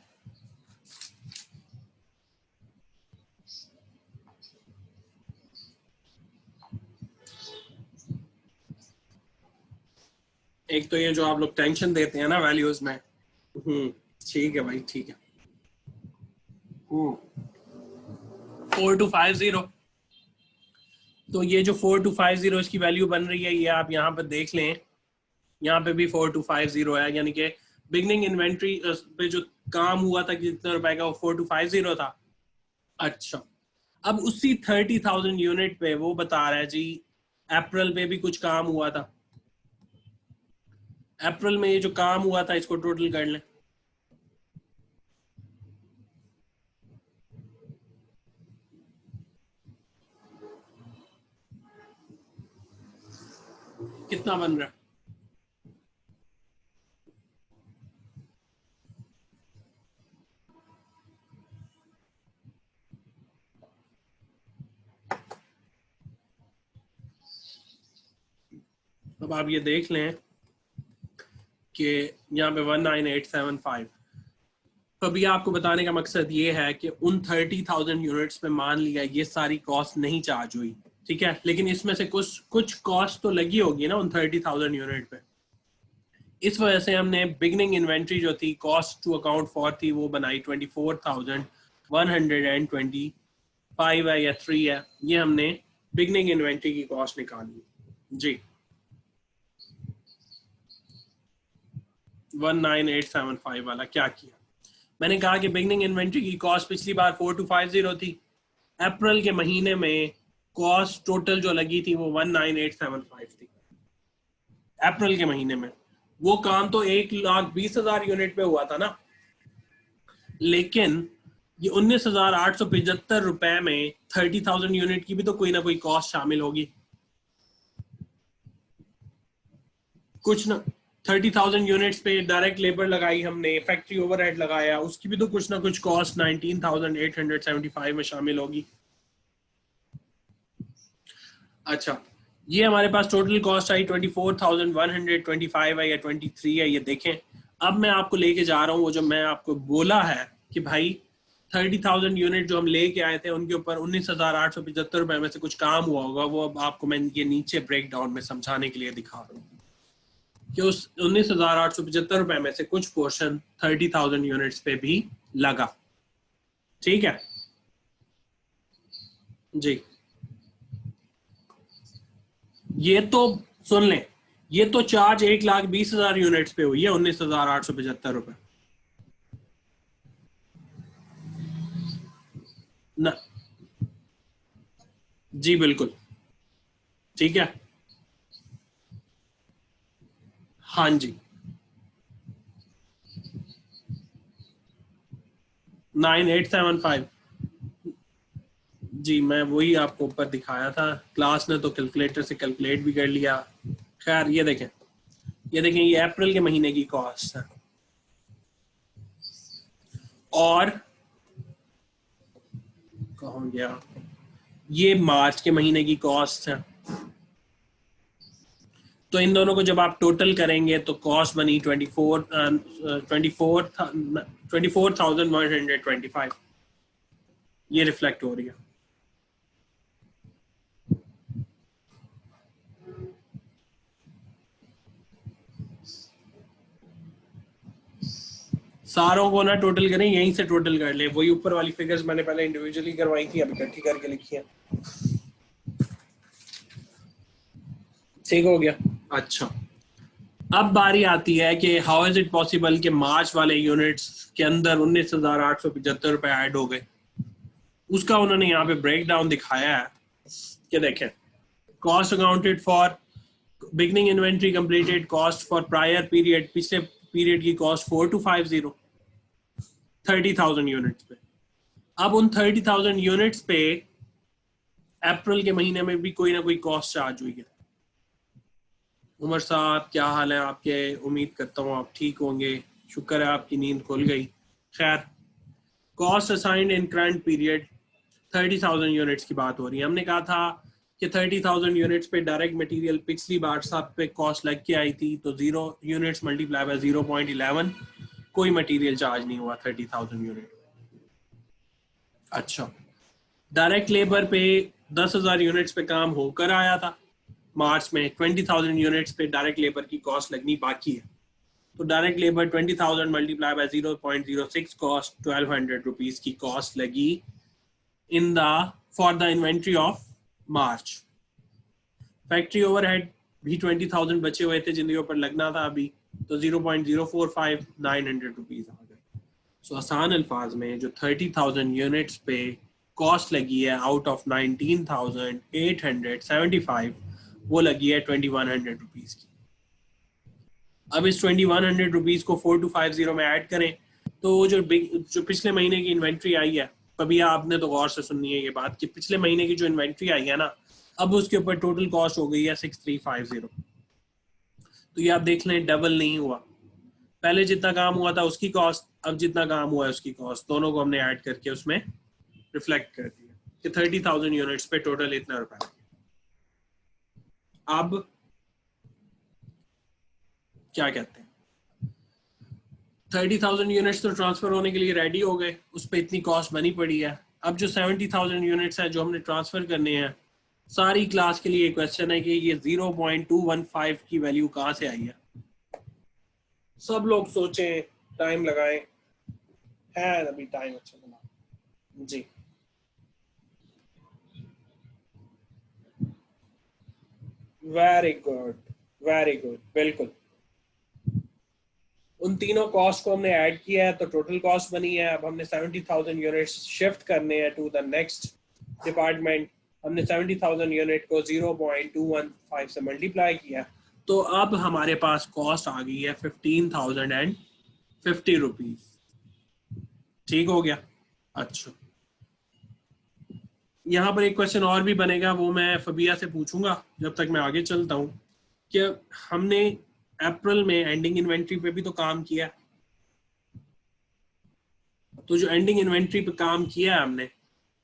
एक तो ये जो आप लोग टेंशन देते हैं ना वैल्यूज में, ठीक है भाई ठीक है। 4250, तो ये जो 4250 इसकी वैल्यू बन रही है, ये आप यहाँ पर देख लें, यहाँ पे भी 4250 है, यानी कि बिगनिंग इन्वेंट्री पे जो काम हुआ था कितने रुपए का, वो 4250 था। अच्छा, अब उसी 30,000 यूनिट पे वो बता रहा है जी अप्रैल में भी कुछ काम हुआ था। अप्रैल में ये जो काम हुआ था इसको टोटल कर लें। कितना बन रहा है? अब आप ये देख लें कि यहाँ पे 19875। तो अभी आपको बताने का मकसद ये है कि उन 30,000 यूनिट्स पे मान लिया ये सारी कॉस्ट नहीं चार्ज हुई, ठीक है, लेकिन इसमें से कुछ कॉस्ट तो लगी होगी ना उन 30,000 यूनिट पे। इस वजह से हमने बिगनिंग इन्वेंट्री जो थी कॉस्ट टू अकाउंट फॉर थी वो बनाई 24,125 है या 3 है, ये हमने बिगनिंग इन्वेंट्री की कॉस्ट निकाली जी। 19875 वाला क्या किया, मैंने कहा कि बिगनिंग इन्वेंट्री की कॉस्ट पिछली बार 4250 थी, अप्रैल के महीने में कॉस्ट टोटल जो लगी थी वो 19875 थी अप्रैल के महीने में। वो काम तो 1,20,000 यूनिट पे हुआ था ना, लेकिन ये 19,875 रुपए में 30,000 यूनिट की भी तो कोई ना कोई कॉस्ट शामिल होगी, कुछ ना। 30,000 यूनिट्स पे डायरेक्ट लेबर लगाई हमने, फैक्ट्री ओवरहेड लगाया, उसकी भी तो कुछ ना कुछ कॉस्ट 19,875 में शामिल होगी। अच्छा, ये हमारे पास टोटल कॉस्ट आई 24,125 है या 23 है, ये देखें। अब मैं आपको लेके जा रहा हूँ वो जो मैं आपको बोला है कि भाई 30,000 यूनिट जो हम लेके आए थे उनके ऊपर 19,875 रुपए में से कुछ काम हुआ होगा, वो अब आपको मैं ये नीचे ब्रेक डाउन में समझाने के लिए दिखा रहा हूँ कि उस 19,875 रुपए में से कुछ पोर्शन 30,000 यूनिट्स पे भी लगा, ठीक है जी। ये तो सुन लें, ये तो चार्ज 1,20,000 यूनिट्स पे हुई है 19,875 रुपए ना जी, बिल्कुल ठीक है, हाँ जी 9875 जी। मैं वही आपको ऊपर दिखाया था, क्लास ने तो कैलकुलेटर से कैलकुलेट भी कर लिया। खैर ये देखें, ये देखें, ये अप्रैल के महीने की कॉस्ट है और कहाँ गया, ये मार्च के महीने की कॉस्ट है। तो इन दोनों को जब आप टोटल करेंगे तो कॉस्ट बनी 24,125, ये रिफ्लेक्ट हो रही है। सारों को ना टोटल करें, यहीं से टोटल कर ले, वही ऊपर वाली फिगर्स मैंने पहले इंडिविजुअली करवाई थी, अभी इकट्ठी करके लिखी है, ठीक हो गया। अच्छा, अब बारी आती है कि हाउ इज इट पॉसिबल कि मार्च वाले यूनिट्स के अंदर 19,875 रुपए ऐड हो गए। उसका उन्होंने यहाँ पे ब्रेक डाउन दिखाया है कि देखें, cost accounted for beginning inventory completed cost for prior period, पिछले पीरियड की कॉस्ट 4250 30,000 यूनिट्स पे। अब उन 30,000 यूनिट्स पे अप्रैल के महीने में भी कोई ना कोई कॉस्ट चार्ज हुई है। उमर साहब क्या हाल है आपके, उम्मीद करता हूँ आप ठीक होंगे, शुक्र है आपकी नींद खुल गई। खैर, कॉस्ट असाइंड इन करंट पीरियड 30,000 यूनिट्स की बात हो रही है। हमने कहा था कि 30,000 यूनिट्स पे डायरेक्ट मटेरियल पिछली बार सब पे कॉस्ट लग के आई थी, तो 0 यूनिट्स मल्टीप्लाई बाय 0.11, कोई मटेरियल चार्ज नहीं हुआ 30,000 यूनिट। अच्छा, डायरेक्ट लेबर पे 10,000 यूनिट्स पे काम होकर आया था, मार्च में 20,000 यूनिट्स पे डायरेक्ट लेबर की कॉस्ट लगनी बाकी है। तो direct labour 20,000 multiply by 0.06 cost 1,200 rupees की कॉस्ट लगी in the for the inventory of March. Factory overhead भी 20,000 बचे हुए थे जिनके ऊपर लगना था अभी, तो 0.045 900 रुपीज आ गए। सो आसान अल्फाज में जो 30,000 यूनिट्स पे कॉस्ट लगी है आउट ऑफ 19,875 वो लगी है 2,100 रुपीज की। अब इस 2,100 रुपीज को 4250 में ऐड करें तो जो पिछले महीने की इन्वेंट्री आई है, कभी आपने तो गौर से सुननी है ये बात कि पिछले महीने की जो इन्वेंट्री आई है ना, अब उसके ऊपर टोटल कॉस्ट हो गई है 6,350। तो ये आप देख लें डबल नहीं हुआ, पहले जितना काम हुआ था उसकी कॉस्ट, अब जितना काम हुआ है उसकी कॉस्ट, दोनों को हमने ऐड करके उसमें रिफ्लेक्ट कर दिया कि 30,000 यूनिट्स पे टोटल इतना रुपया। अब क्या कहते हैं, 30,000 यूनिट्स तो ट्रांसफर होने के लिए रेडी हो गए, उस पर इतनी कॉस्ट बनी पड़ी है। अब जो 70,000 यूनिट्स है जो हमने ट्रांसफर करने हैं, सारी क्लास के लिए क्वेश्चन है कि ये 0.215 की वैल्यू कहाँ से आई है। सब लोग सोचें, टाइम लगाएं, है अभी टाइम अच्छा बना जी। वेरी गुड, वेरी गुड, बिल्कुल। उन तीनों कॉस्ट को हमने ऐड किया है तो टोटल कॉस्ट बनी है। अब हमने 70,000 यूनिट्स शिफ्ट करने हैं टू द नेक्स्ट डिपार्टमेंट। हमने 70,000 यूनिट को 0.215 से मल्टीप्लाई किया, तो अब हमारे पास कॉस्ट आ गई है 15,050 रुपीज। ठीक हो गया। अच्छा, यहाँ पर एक क्वेश्चन और भी बनेगा, वो मैं फबिया से पूछूंगा जब तक मैं आगे चलता हूँ, कि हमने अप्रैल में एंडिंग इन्वेंट्री पे भी तो काम किया, तो जो एंडिंग इन्वेंट्री पे काम किया है हमने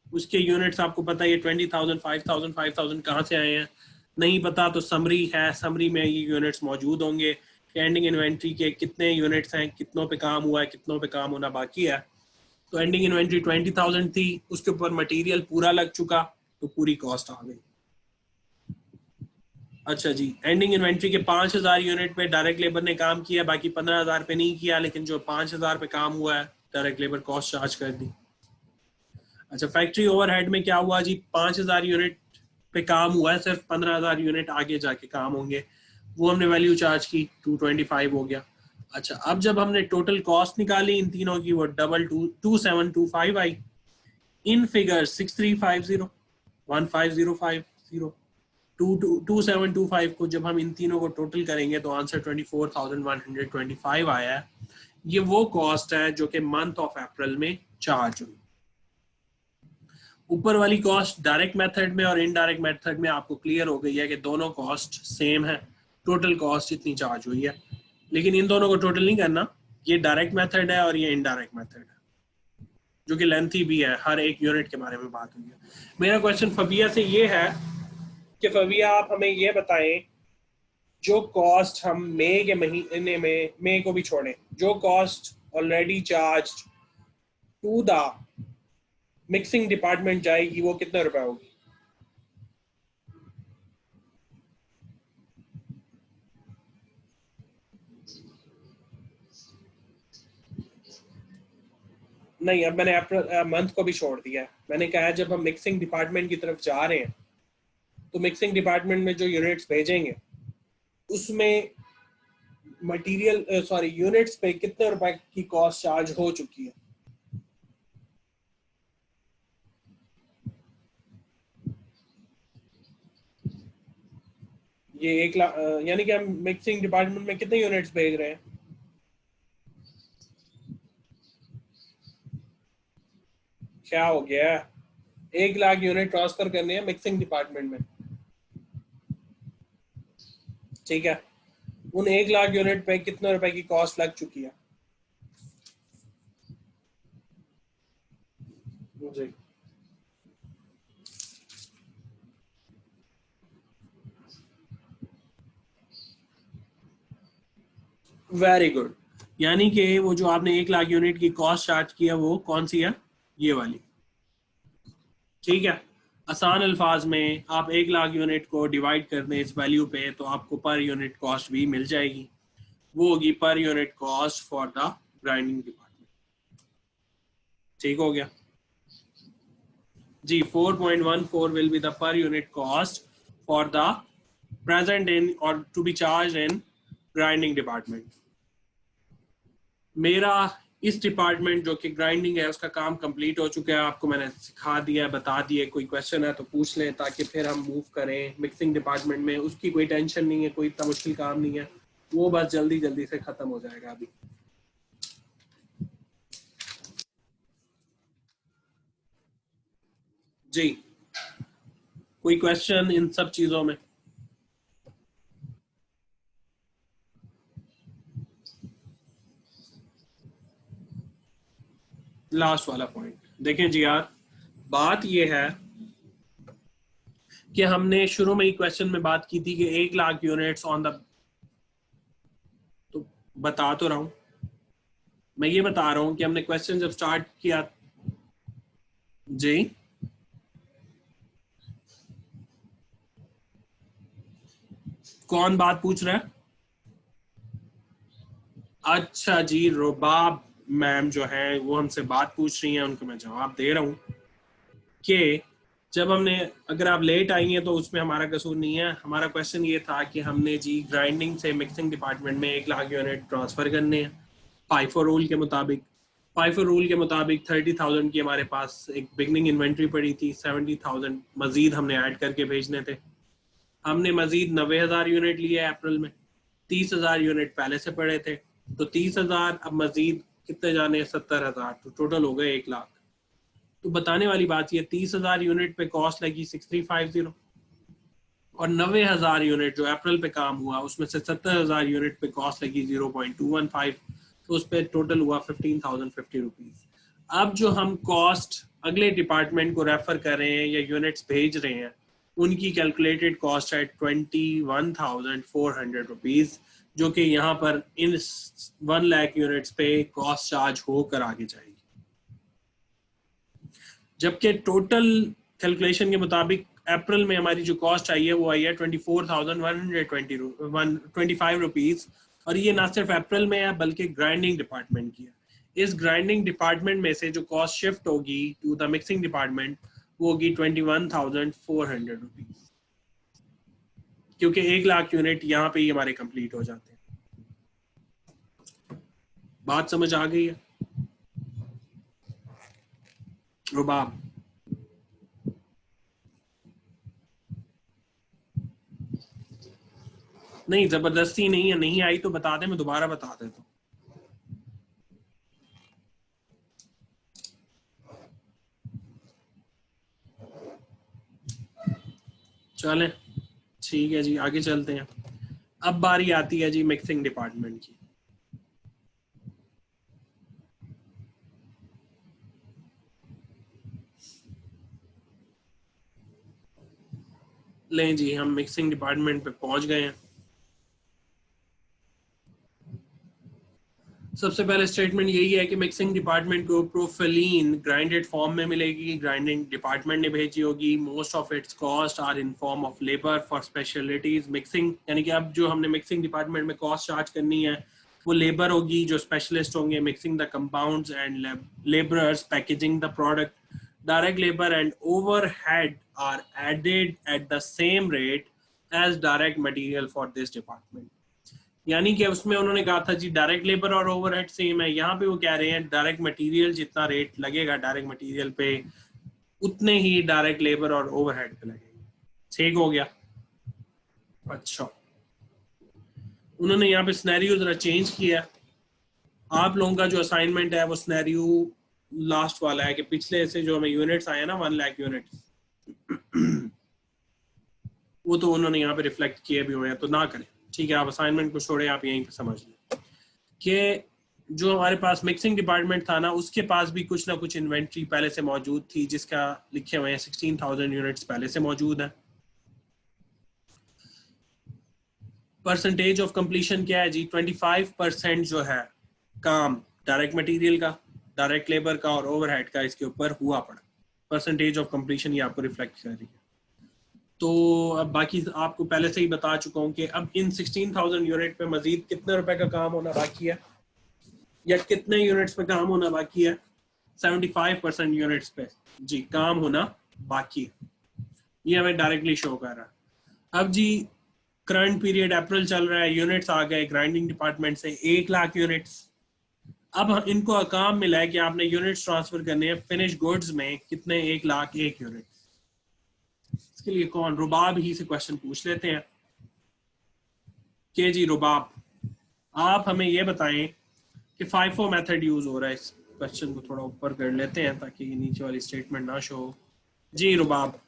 उसके यूनिट्स आपको पता है 20,000 5,000 5,000 कहाँ से आए हैं, नहीं पता तो समरी है, समरी में ये यूनिट्स मौजूद होंगे कि एंडिंग इन्वेंट्री के कितने यूनिट्स हैं, कितनों पे काम हुआ है, कितनों पे काम होना बाकी है। तो एंडिंग इन्वेंट्री 20,000 थी, उसके ऊपर मटेरियल पूरा लग चुका तो पूरी कॉस्ट आ गई। अच्छा जी, एंडिंग इन्वेंट्री के 5,000 यूनिट पे डायरेक्ट लेबर ने काम किया, बाकी 15,000 पे नहीं किया, लेकिन जो 5,000 पे काम हुआ है डायरेक्ट लेबर कॉस्ट चार्ज कर दी। अच्छा, फैक्ट्री ओवरहेड में क्या हुआ जी, 5,000 यूनिट पे काम हुआ है, सिर्फ 15,000 यूनिट आगे जाके काम होंगे, वो हमने वैल्यू चार्ज की 225 हो गया। अच्छा, अब जब हमने टोटल कॉस्ट निकाली इन तीनों की, वो 2725 आई। इन फिगर 6350 15,050 2725 को जब हम इन तीनों को टोटल करेंगे तो आंसर 24,125 आया है। ये वो कॉस्ट है जो कि मंथ ऑफ अप्रैल में चार्ज हुई। ऊपर वाली कॉस्ट डायरेक्ट मेथड में और इनडायरेक्ट मेथड में आपको क्लियर हो गई है कि दोनों कॉस्ट सेम है, टोटल कॉस्ट इतनी चार्ज हुई है। लेकिन इन दोनों को टोटल नहीं करना, ये डायरेक्ट मेथड है और ये इनडायरेक्ट मेथड है, जो कि लेंथी भी है, हर एक यूनिट के बारे में बात हुई है। मेरा क्वेश्चन फबिया से ये है कि फबिया आप हमें ये बताएं, जो कॉस्ट हम मई के महीने में, मई को भी छोड़ें, जो cost already charge to the mixing department जाएगी वो कितना रुपया होगी? नहीं, अब मैंने अप्रैल मंथ को भी छोड़ दिया है। मैंने कहा जब हम मिक्सिंग डिपार्टमेंट की तरफ जा रहे हैं तो मिक्सिंग डिपार्टमेंट में जो यूनिट्स भेजेंगे उसमें मटेरियल सॉरी यूनिट्स पे कितने रुपए की कॉस्ट चार्ज हो चुकी है। ये 1 लाख, यानी कि हम मिक्सिंग डिपार्टमेंट में कितने यूनिट्स भेज रहे हैं? क्या हो गया? 1 लाख यूनिट ट्रांसफर करने हैं मिक्सिंग डिपार्टमेंट में, ठीक है। उन 1 लाख यूनिट पे कितने रुपए की कॉस्ट लग चुकी है? जी, वेरी गुड। यानी कि वो जो आपने 1 लाख यूनिट की कॉस्ट चार्ज किया वो कौन सी है? ये वाली, ठीक है। आसान अल्फाज में आप 1 लाख यूनिट को डिवाइड कर दें इस वैल्यू पे तो आपको पर यूनिट कॉस्ट भी मिल जाएगी, वो होगी per unit cost for the grinding department. ठीक हो गया जी। 4.14 will be the per unit cost for the present in or to be charged in grinding department। मेरा इस डिपार्टमेंट जो कि ग्राइंडिंग है उसका काम कंप्लीट हो चुका है, आपको मैंने सिखा दिया, बता दिया। कोई क्वेश्चन है तो पूछ लें ताकि फिर हम मूव करें मिक्सिंग डिपार्टमेंट में। उसकी कोई टेंशन नहीं है, कोई इतना मुश्किल काम नहीं है, वो बस जल्दी जल्दी से खत्म हो जाएगा अभी। जी कोई क्वेश्चन इन सब चीजों में? लास्ट वाला पॉइंट देखें जी यार, बात ये है कि हमने शुरू में ही क्वेश्चन में बात की थी कि 1 लाख यूनिट्स ऑन द, तो बता तो रहा हूं मैं, ये बता रहा हूं कि हमने क्वेश्चन जब स्टार्ट किया जी, कौन बात पूछ रहा है? अच्छा जी, रुबाब मैम जो है वो हमसे बात पूछ रही हैं, उनको मैं जवाब दे रहा हूँ कि जब हमने, अगर आप लेट आई हैं तो उसमें हमारा कसूर नहीं है। हमारा क्वेश्चन ये था कि हमने जी ग्राइंडिंग से मिक्सिंग डिपार्टमेंट में 1 लाख यूनिट ट्रांसफर करने हैं फाइफो रूल के मुताबिक। फाइफो रूल के मुताबिक 30,000 की हमारे पास एक बिगनिंग इन्वेंट्री पड़ी थी, 70,000 मजीद हमने ऐड करके भेजने थे। हमने मजीद 90,000 यूनिट लिए अप्रैल में, 30,000 यूनिट पहले से पड़े थे, तो 30,000 अब मजीद कितने जाने, 70,000, तो टोटल हो गए 1 लाख। तो बताने वाली बात ये 30,000 यूनिट पे कॉस्ट लगी 6350 और 90,000 यूनिट जो अप्रैल पे काम हुआ उसमें से 70,000 यूनिट पे कॉस्ट लगी 0.215, तो उस पर टोटल हुआ 15,050 रुपीज। अब जो हम कॉस्ट अगले डिपार्टमेंट को रेफर कर रहे हैं या यूनिट्स भेज रहे हैं उनकी कैलकुलेटेड कॉस्ट है 21,400 रुपीज, जो कि यहाँ पर इन 1 लाख यूनिट्स पे कॉस्ट चार्ज होकर आगे जाएगी। जबकि टोटल कैलकुलेशन के मुताबिक अप्रैल में हमारी जो कॉस्ट आई है वो आई है 24,125 रुपीज, और ये ना सिर्फ अप्रैल में है बल्कि ग्राइंडिंग डिपार्टमेंट की है। इस ग्राइंडिंग डिपार्टमेंट में से जो कॉस्ट शिफ्ट होगी टू द मिक्सिंग डिपार्टमेंट वो होगी 21,400 रुपीज, क्योंकि 1 लाख यूनिट यहाँ पे ही हमारे कंप्लीट हो जाते हैं। बात समझ आ गई है रुबाब? नहीं, जबरदस्ती नहीं है, नहीं आई तो बता दे, मैं दोबारा बता देता हूँ। चलें ठीक है जी, आगे चलते हैं। अब बारी आती है जी मिक्सिंग डिपार्टमेंट की। लें जी, हम मिक्सिंग डिपार्टमेंट पे पहुंच गए हैं। सबसे पहले स्टेटमेंट यही है कि मिक्सिंग डिपार्टमेंट को प्रोफिलीन ग्राइंडेड फॉर्म में मिलेगी, ग्राइंडिंग डिपार्टमेंट ने भेजी होगी। Most of its cost are in form of labour for specialities mixing, यानी कि अब जो हमने मिक्सिंग डिपार्टमेंट में कॉस्ट चार्ज करनी है वो लेबर होगी, जो स्पेशलिस्ट होंगे mixing the compounds, and labourers packaging the product. Direct labour and overhead are added at the same rate as direct material for this department. यानी कि उसमें उन्होंने कहा था जी डायरेक्ट लेबर और ओवरहेड सेम है, यहाँ पे वो कह रहे हैं डायरेक्ट मटेरियल जितना रेट लगेगा डायरेक्ट मटेरियल पे उतने ही डायरेक्ट लेबर और ओवरहेड पे लगेगा। ठीक हो गया? अच्छा, उन्होंने यहाँ पे सिनेरियो जरा चेंज किया। आप लोगों का जो असाइनमेंट है वो सिनेरियो लास्ट वाला है कि पिछले से जो हमें यूनिट्स आए ना 1 लाख यूनिट्स, वो तो उन्होंने यहाँ पे रिफ्लेक्ट किए भी हुए हैं, तो ना करें। ठीक है, आप असाइनमेंट को छोड़े, आप यहीं पे समझ लें कि जो हमारे पास मिक्सिंग डिपार्टमेंट था ना उसके पास भी कुछ ना कुछ इन्वेंट्री पहले से मौजूद थी, जिसका लिखे हुए हैं 16,000 यूनिट्स पहले से मौजूद है। परसेंटेज ऑफ कंप्लीशन क्या है जी? 25% जो है काम डायरेक्ट मटेरियल का, डायरेक्ट लेबर का और ओवरहेड का इसके ऊपर हुआ पड़ा। परसेंटेज ऑफ कंप्लीशन ये आपको रिफ्लेक्ट कर रही है। तो अब बाकी आपको पहले से ही बता चुका हूँ कि अब इन 16,000 यूनिट पे मजीद कितने रुपए का काम होना बाकी है या कितने यूनिट्स पे काम होना बाकी है। 75% यूनिट्स पे जी काम होना बाकी है, ये हमें डायरेक्टली शो कर रहा है। अब जी करंट पीरियड अप्रैल चल रहा है, यूनिट्स आ गए ग्राइंडिंग डिपार्टमेंट से 1 लाख यूनिट्स। अब इनको काम मिला है कि आपने यूनिट्स ट्रांसफर करने हैं फिनिश गुड्स में कितने, 1 लाख 1 यूनिट। इसके लिए कौन, रुबाब ही से क्वेश्चन पूछ लेते हैं कि जी रुबाब आप हमें ये बताएं कि FIFO मेथड यूज हो रहा है। इस क्वेश्चन को थोड़ा ऊपर कर लेते हैं ताकि ये नीचे वाली स्टेटमेंट ना शो हो। जी रुबाब,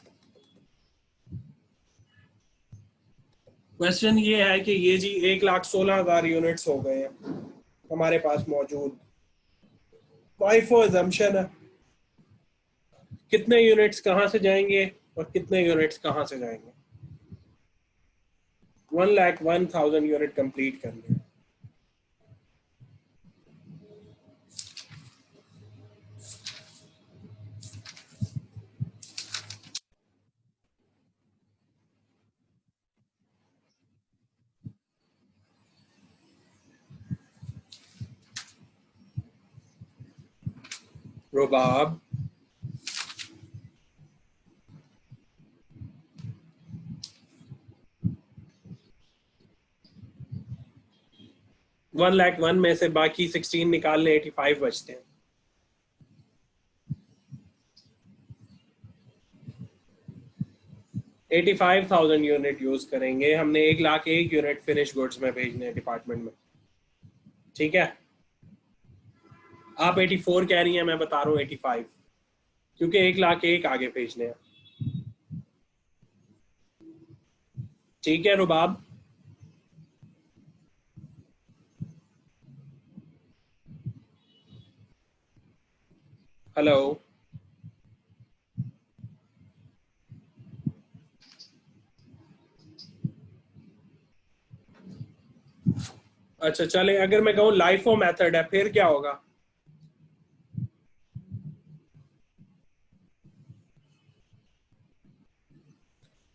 क्वेश्चन ये है कि ये जी 1,16,000 यूनिट्स हो गए हैं हमारे पास मौजूद। FIFO assumption है कितने यूनिट्स कहां से जाएंगे और कितने यूनिट्स कहां से जाएंगे। 1,01,000 यूनिट कंप्लीट करने। रुबाब, वन लाख वन में से बाकी 16 निकालने 85 बचते हैं। $85,000 यूनिट यूज करेंगे हमने, 1 लाख 1 यूनिट फिनिश गुड्स में भेजने डिपार्टमेंट में। ठीक है, आप 84 कह रही हैं, मैं बता रहा हूँ 85 क्योंकि 1 लाख 1 आगे भेजने हैं। ठीक है रुबाब, हेलो, अच्छा चले, अगर मैं कहूँ लाइफो मेथड है फिर क्या होगा।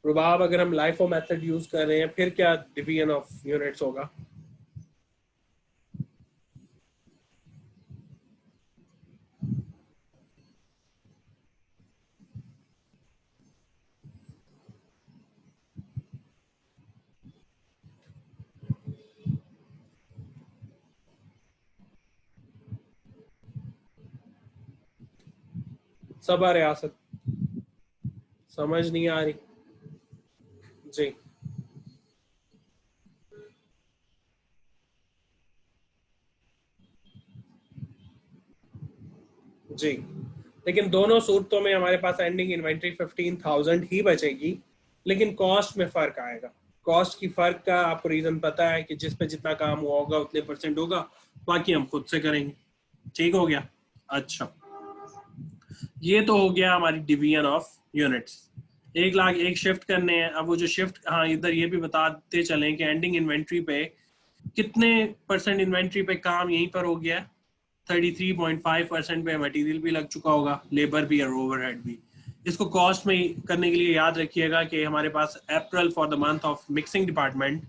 रुबाब, अगर हम लाइफो मेथड यूज कर रहे हैं फिर क्या डिवीजन ऑफ यूनिट्स होगा। सबा रियासत, समझ नहीं आ रही जी। जी लेकिन दोनों सूरतों में हमारे पास एंडिंग इन्वेंट्री 15,000 ही बचेगी, लेकिन कॉस्ट में फर्क आएगा। कॉस्ट की फर्क का आपको रीजन पता है कि जिस पे जितना काम हुआ होगा उतने परसेंट होगा, बाकी हम खुद से करेंगे। ठीक हो गया। अच्छा, ये तो हो गया हमारी division of units. 1 lakh 1 shift करने हैं। अब वो जो शिफ्ट, हाँ इधर ये भी बताते चलें कि एंडिंग इन्वेंट्री पे कितने परसेंट इन्वेंट्री पे काम यहीं पर हो गया है। 33.5% पे मटेरियल भी लग चुका होगा, लेबर भी और ओवरहेड भी। इसको कॉस्ट में करने के लिए याद रखिएगा कि हमारे पास April for the month of mixing department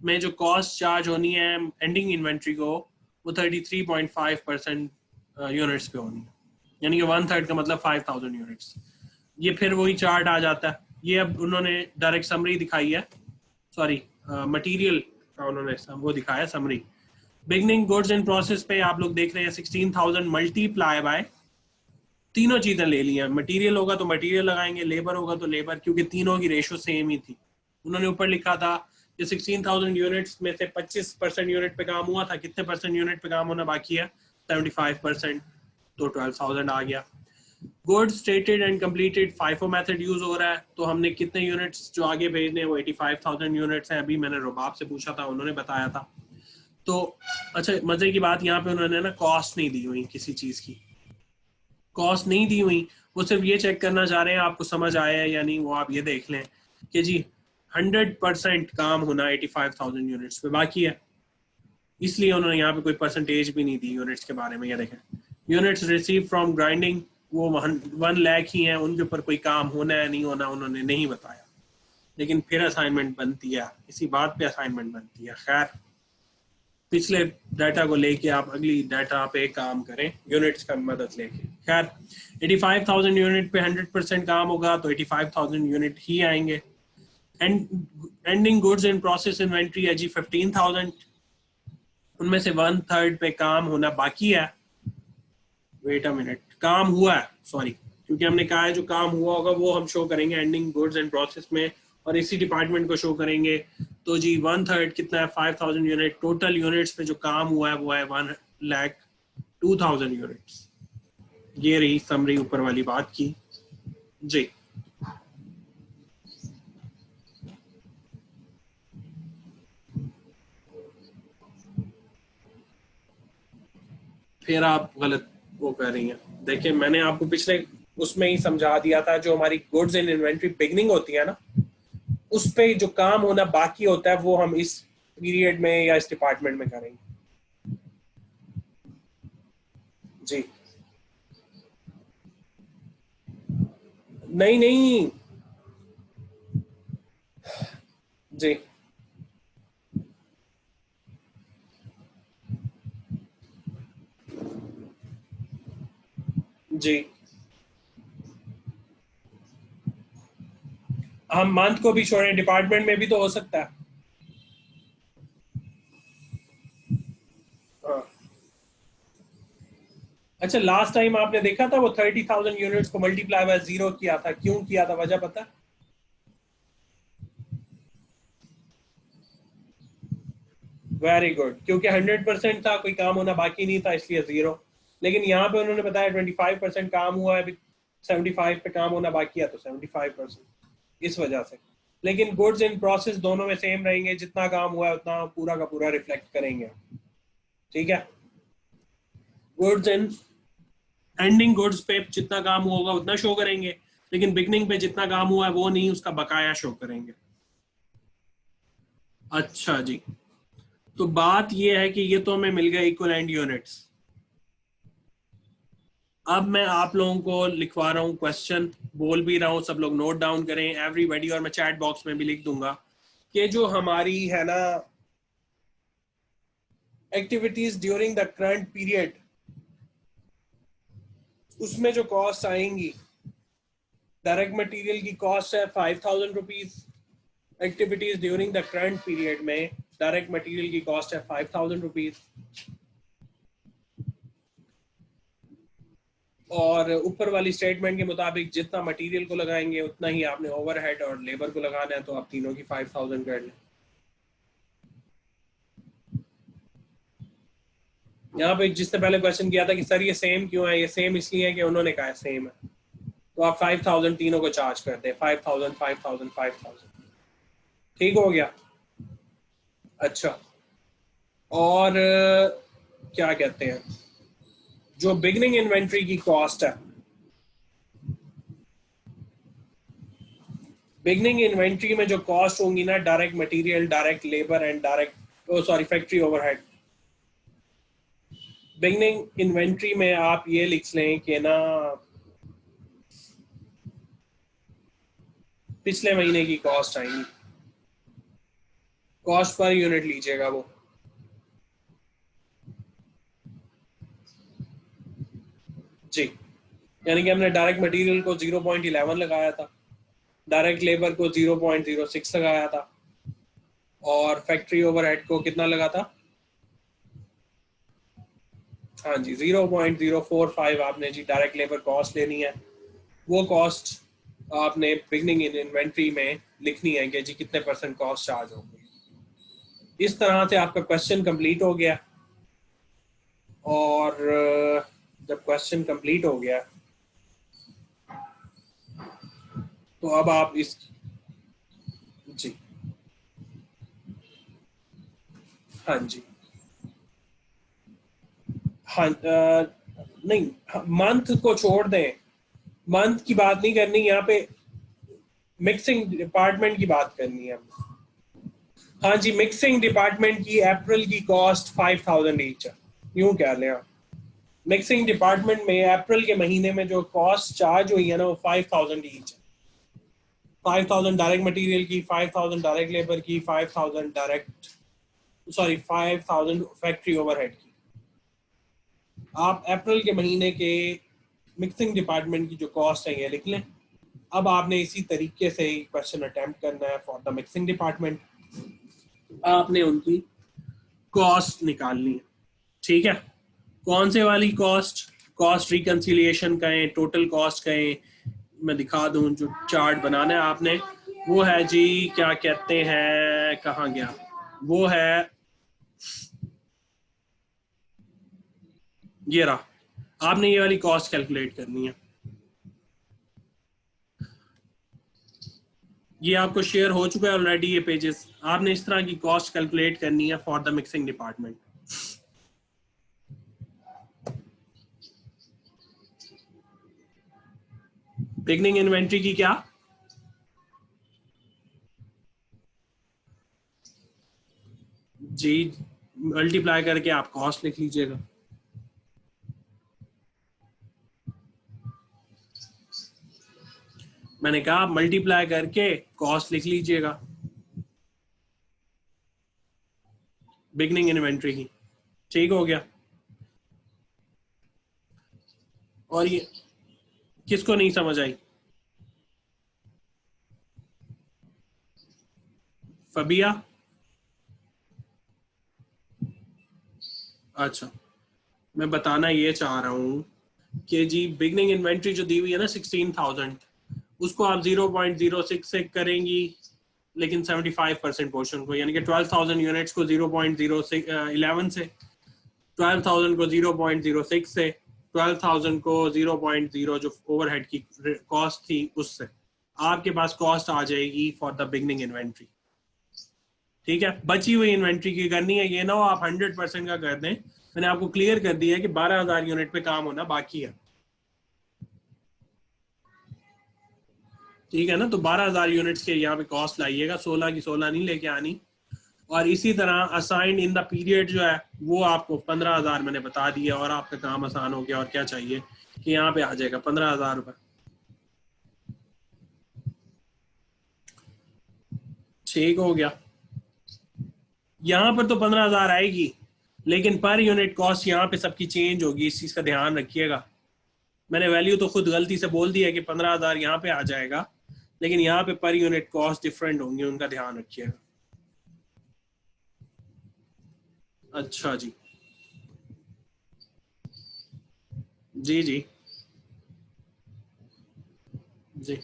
में जो कॉस्ट चार्ज होनी है एंडिंग इन्वेंट्री को, वो 33.5% यूनिट्स पे होनी है, यानी कि 1/3 का मतलब 5,000 यूनिट्स। ये फिर वही चार्ट आ जाता है। ये अब उन्होंने डायरेक्ट समरी दिखाई है, सॉरी मटेरियल का उन्होंने वो दिखाया summary. Beginning goods in process पे आप लोग देख रहे हैं 16,000 मल्टीप्लाई बाय, तीनों चीजें ले ली हैं। मटेरियल होगा तो मटेरियल लगाएंगे, लेबर होगा तो लेबर, क्योंकि तीनों की रेशो सेम ही थी। उन्होंने ऊपर लिखा था कि 16,000 यूनिट्स में से 25% यूनिट पे काम हुआ था, कितने परसेंट यूनिट पे काम होना बाकी है, 75%, तो 12,000 आ गया। Goods stated and completed FIFO method use हो रहा है, तो हमने कितने यूनिट्स जो आगे भेजने हैं वो 85,000 यूनिट्स हैं। अभी मैंने रुबाब से पूछा था, उन्होंने बताया था। तो अच्छा, मजे की बात यहाँ पे उन्होंने ना कॉस्ट नहीं दी हुई, किसी चीज की कॉस्ट नहीं दी हुई। वो सिर्फ ये चेक करना चाह रहे हैं आपको समझ आया है या नहीं। वो आप ये देख लें कि जी 100% काम होना 85,000 यूनिट्स पे बाकी है, इसलिए उन्होंने यहाँ पे कोई परसेंटेज भी नहीं दी यूनिट्स के बारे में। ये देखें, यूनिट्स रिसीव फ्रॉम ग्राइंडिंग वो 1 लाख ही हैं, उनके ऊपर कोई काम होना है नहीं होना उन्होंने नहीं बताया, लेकिन फिर असाइनमेंट बनती है, इसी बात पे असाइनमेंट बनती है। खैर, पिछले डाटा को लेके आप अगली डाटा पे काम करें यूनिट्स का मदद लेके। खैर 85,000 यूनिट पे 100% काम होगा तो 85,000 यूनिट ही आएंगे। Ending goods in process inventory है जी 15,000, उनमें से 1/3 पे काम होना बाकी है। वेट अ मिनट, काम हुआ है, सॉरी, क्योंकि हमने कहा है जो काम हुआ होगा वो हम शो करेंगे एंडिंग गुड्स एंड प्रोसेस में, और इसी डिपार्टमेंट को शो करेंगे। तो जी 1/3 कितना है, 5,000 यूनिट। टोटल यूनिट्स पे जो काम हुआ है वो है 1,02,000 यूनिट्स। ये रही समरी ऊपर वाली बात की जी। फिर आप गलत वो कर रही हैं। देखिए मैंने आपको पिछले उसमें ही समझा दिया था, जो हमारी गुड्स इन इन्वेंट्री बिगनिंग होती है ना, उस पे जो काम होना बाकी होता है वो हम इस पीरियड में या इस डिपार्टमेंट में करेंगे जी। नहीं नहीं जी जी, हम मंथ को भी छोड़ें, डिपार्टमेंट में भी तो हो सकता है। हाँ। अच्छा, लास्ट टाइम आपने देखा था वो 30,000 यूनिट्स को मल्टीप्लाई बाय 0 किया था, क्यों किया था, वजह पता है? वेरी गुड, क्योंकि 100% था, कोई काम होना बाकी नहीं था, इसलिए 0। लेकिन यहाँ पे उन्होंने बताया 25% काम हुआ है, अभी 75 पे काम होना बाकी है तो 75%, इस वजह से। लेकिन गुड्स इन प्रोसेस दोनों में सेम रहेंगे, जितना काम हुआ है उतना पूरा का पूरा रिफ्लेक्ट करेंगे। ठीक है, गुड्स इन एंडिंग गुड्स पे जितना काम हुआ होगा उतना शो करेंगे, लेकिन बिगनिंग पे जितना काम हुआ है वो नहीं, उसका बकाया शो करेंगे। अच्छा जी, तो बात ये है कि ये तो हमें मिल गए इक्विवेलेंट यूनिट्स। अब मैं आप लोगों को लिखवा रहा हूँ क्वेश्चन, बोल भी रहा हूँ, सब लोग नोट डाउन करें एवरीबॉडी, और मैं चैट बॉक्स में भी लिख दूंगा कि जो हमारी है ना activities during the current period, उसमें जो कॉस्ट आएंगी, डायरेक्ट मटेरियल की कॉस्ट है 5,000 rupees. Activities during the current period में डायरेक्ट मटेरियल की कॉस्ट है 5,000 रुपीज। और ऊपर वाली स्टेटमेंट के मुताबिक जितना मटेरियल को लगाएंगे उतना ही आपने ओवरहेड और लेबर को लगाना है, तो आप तीनों की 5,000 कर लें। यहाँ पे जिसने पहले क्वेश्चन किया था कि सर ये सेम क्यों है, ये सेम इसलिए है कि उन्होंने कहा सेम है, तो आप 5,000 तीनों को चार्ज करते हैं, 5,000 5,000 5,000। ठीक हो गया। अच्छा, और क्या कहते हैं, जो बिगनिंग इन्वेंट्री की कॉस्ट है, बिगनिंग इन्वेंट्री में जो कॉस्ट होंगी ना, direct material, direct labour and direct sorry factory overhead. Beginning inventory में आप ये लिख लें कि ना पिछले महीने की कॉस्ट आएगी, कॉस्ट पर यूनिट लीजिएगा वो। जी, यानी कि हमने डायरेक्ट मटेरियल को 0.11 लगाया था, डायरेक्ट लेबर को 0.06 लगाया था, और फैक्ट्री ओवरहेड को कितना लगा था? हाँ जी 0.045 आपने जी डायरेक्ट लेबर कॉस्ट लेनी है। वो कॉस्ट आपने बिगनिंग इन इन्वेंट्री में लिखनी है कि जी कितने % कॉस्ट चार्ज होगी। इस तरह से आपका क्वेश्चन कंप्लीट हो गया। और जब क्वेश्चन कंप्लीट हो गया तो अब आप इस जी हाँ जी हाँ नहीं, मंथ को छोड़ दें, मंथ की बात नहीं करनी यहाँ पे, मिक्सिंग डिपार्टमेंट की बात करनी है। हाँ जी, मिक्सिंग डिपार्टमेंट की अप्रैल की कॉस्ट 5,000 ईच है, यूं कह लें आप, मिक्सिंग डिपार्टमेंट में अप्रैल के महीने में जो कॉस्ट चार्ज हुई है ना वो 5000 ईच है। 5000 डायरेक्ट मटेरियल की, 5000 डायरेक्ट लेबर की, 5000 फैक्ट्री ओवरहेड की। आप अप्रैल के महीने के मिक्सिंग डिपार्टमेंट की जो कॉस्ट है ये लिख लें। अब आपने इसी तरीके से क्वेश्चन अटेम्प्ट करना है फॉर द मिक्सिंग डिपार्टमेंट। आपने उनकी कॉस्ट निकालनी है, ठीक है। कौन से वाली कॉस्ट? कॉस्ट रिकंसिलिएशन कहें, टोटल कॉस्ट कहें, मैं दिखा दूं जो चार्ट बनाना है आपने, वो है जी, क्या कहते हैं, कहाँ गया, वो है ये रहा। आपने ये वाली कॉस्ट कैलकुलेट करनी है। ये आपको शेयर हो चुका है ऑलरेडी ये पेजेस। आपने इस तरह की कॉस्ट कैलकुलेट करनी है for the mixing department. Beginning inventory की क्या? जी, मल्टीप्लाई करके आप कॉस्ट लिख लीजिएगा। मैंने कहा आप मल्टीप्लाई करके कॉस्ट लिख लीजिएगा बिगनिंग इन्वेंट्री की। ठीक हो गया। और ये किसको नहीं समझ आई? फबिया? अच्छा, मैं बताना ये चाह रहा हूँ कि जी बिगनिंग इन्वेंट्री जो दी हुई है ना 16000, उसको आप 0.06 से करेंगी, लेकिन 75% पोर्शन को, यानी कि 12000 यूनिट्स को 0.06 से, 12000 को 0.06 से, 12000 को 0.0 जो ओवरहेड की कॉस्ट थी उससे आपके पास कॉस्ट आ जाएगी फॉर द बिगनिंग इन्वेंट्री। ठीक है, बची हुई इन्वेंट्री की करनी है, ये ना हो आप 100% का कर दें। मैंने आपको क्लियर कर दिया है कि 12000 यूनिट पे काम होना बाकी है। ठीक है ना, तो 12000 यूनिट्स के यहाँ पे कॉस्ट लाइएगा, 16 की 16 नहीं लेके आनी। और इसी तरह असाइंड इन द पीरियड जो है वो आपको 15000 मैंने बता दिया, और आपका काम आसान हो गया। और क्या चाहिए कि यहाँ पे आ जाएगा 15000 रुपये। ठीक हो गया। यहाँ पर तो 15000 आएगी, लेकिन पर यूनिट कॉस्ट यहाँ पे सबकी चेंज होगी, इस चीज का ध्यान रखिएगा। मैंने वैल्यू तो खुद गलती से बोल दिया कि 15000 यहाँ पे आ जाएगा, लेकिन यहाँ पे पर यूनिट कॉस्ट डिफरेंट होंगी, उनका ध्यान रखिएगा। अच्छा जी, जी जी जी।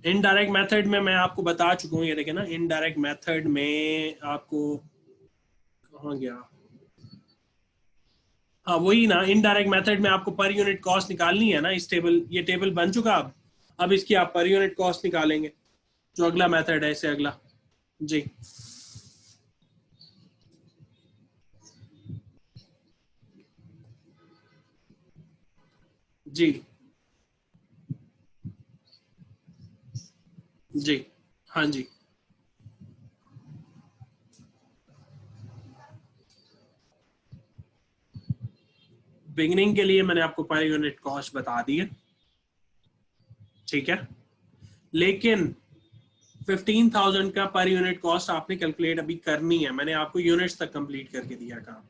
इनडायरेक्ट मेथड में मैं आपको बता चुका हूँ, ये देखे ना, इनडायरेक्ट मेथड में आपको कहाँ गया, हाँ वही ना, इनडायरेक्ट मेथड में आपको पर यूनिट कॉस्ट निकालनी है ना। इस टेबल, ये टेबल बन चुका अब इसकी आप पर यूनिट कॉस्ट निकालेंगे, जो अगला मेथड है इससे अगला। जी जी जी, हाँ जी। बिगिनिंग के लिए मैंने आपको पर यूनिट कॉस्ट बता दी है, ठीक है, लेकिन 15000 का पर यूनिट कॉस्ट आपने कैलकुलेट अभी करनी है। मैंने आपको यूनिट्स तक कंप्लीट करके दिया काम।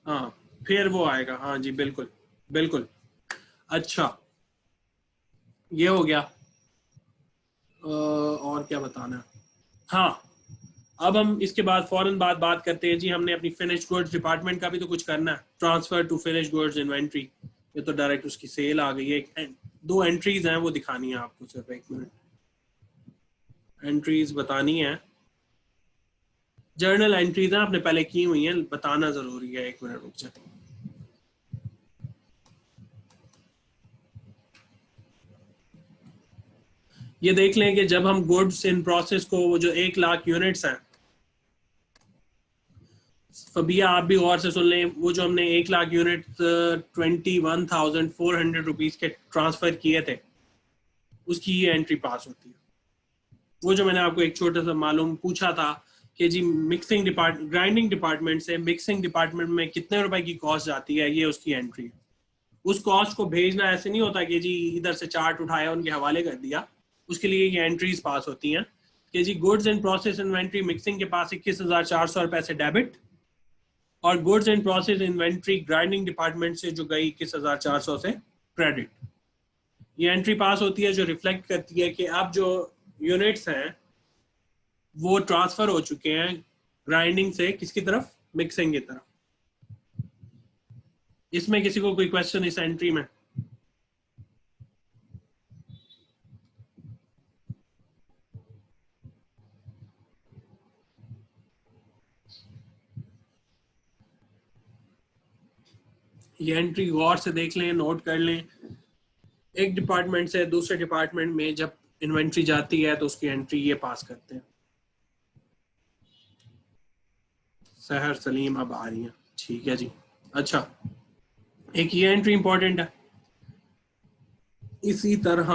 हाँ, फिर वो आएगा, हाँ जी बिल्कुल बिल्कुल। अच्छा, ये हो गया। और क्या बताना है? हाँ, अब हम इसके बाद फौरन बात करते हैं जी, हमने अपनी फिनिश गुड्स डिपार्टमेंट का भी तो कुछ करना है। Transfer to finish goods inventory, ये तो डायरेक्ट उसकी सेल आ गई है। दो एंट्रीज हैं वो दिखानी है आपको, सिर्फ एक मिनट, एंट्रीज बतानी है। जर्नल एंट्रीज हैं, आपने पहले की हुई हैं, बताना जरूरी है। एक मिनट रुक जाए। ये देख लें कि जब हम गुड्स इन प्रोसेस को, वो जो 1 लाख यूनिट्स हैं, फबिया आप भी गौर से सुन लें, वो जो हमने 1 लाख यूनिट 21,400 रुपीज के ट्रांसफर किए थे, उसकी ये एंट्री पास होती है। वो जो मैंने आपको एक छोटा सा मालूम पूछा था कि जी ग्राइंडिंग डिपार्टमेंट से मिक्सिंग डिपार्टमेंट में कितने रुपए की कॉस्ट जाती है, ये उसकी एंट्री है। उस कॉस्ट को भेजना ऐसे नहीं होता कि जी इधर से चार्ट उठाया उनके हवाले कर दिया, उसके लिए ये एंट्रीज पास होती हैं कि जी goods in process inventory mixing के पास 21,400 रुपए से डेबिट, और goods in process inventory grinding department से जो गई 21,400 से क्रेडिट। ये एंट्री पास होती है जो रिफ्लेक्ट करती है कि अब जो यूनिट्स हैं वो ट्रांसफर हो चुके हैं ग्राइंडिंग से किसकी तरफ, मिक्सिंग की तरफ। इसमें किसी को कोई क्वेश्चन इस एंट्री में? ये एंट्री गौर से देख लें, नोट कर लें। एक डिपार्टमेंट से दूसरे डिपार्टमेंट में जब इन्वेंट्री जाती है तो उसकी एंट्री ये पास करते हैं। सहर सलीम अब आ रही है, ठीक है जी। अच्छा, एक ये एंट्री इंपॉर्टेंट है। इसी तरह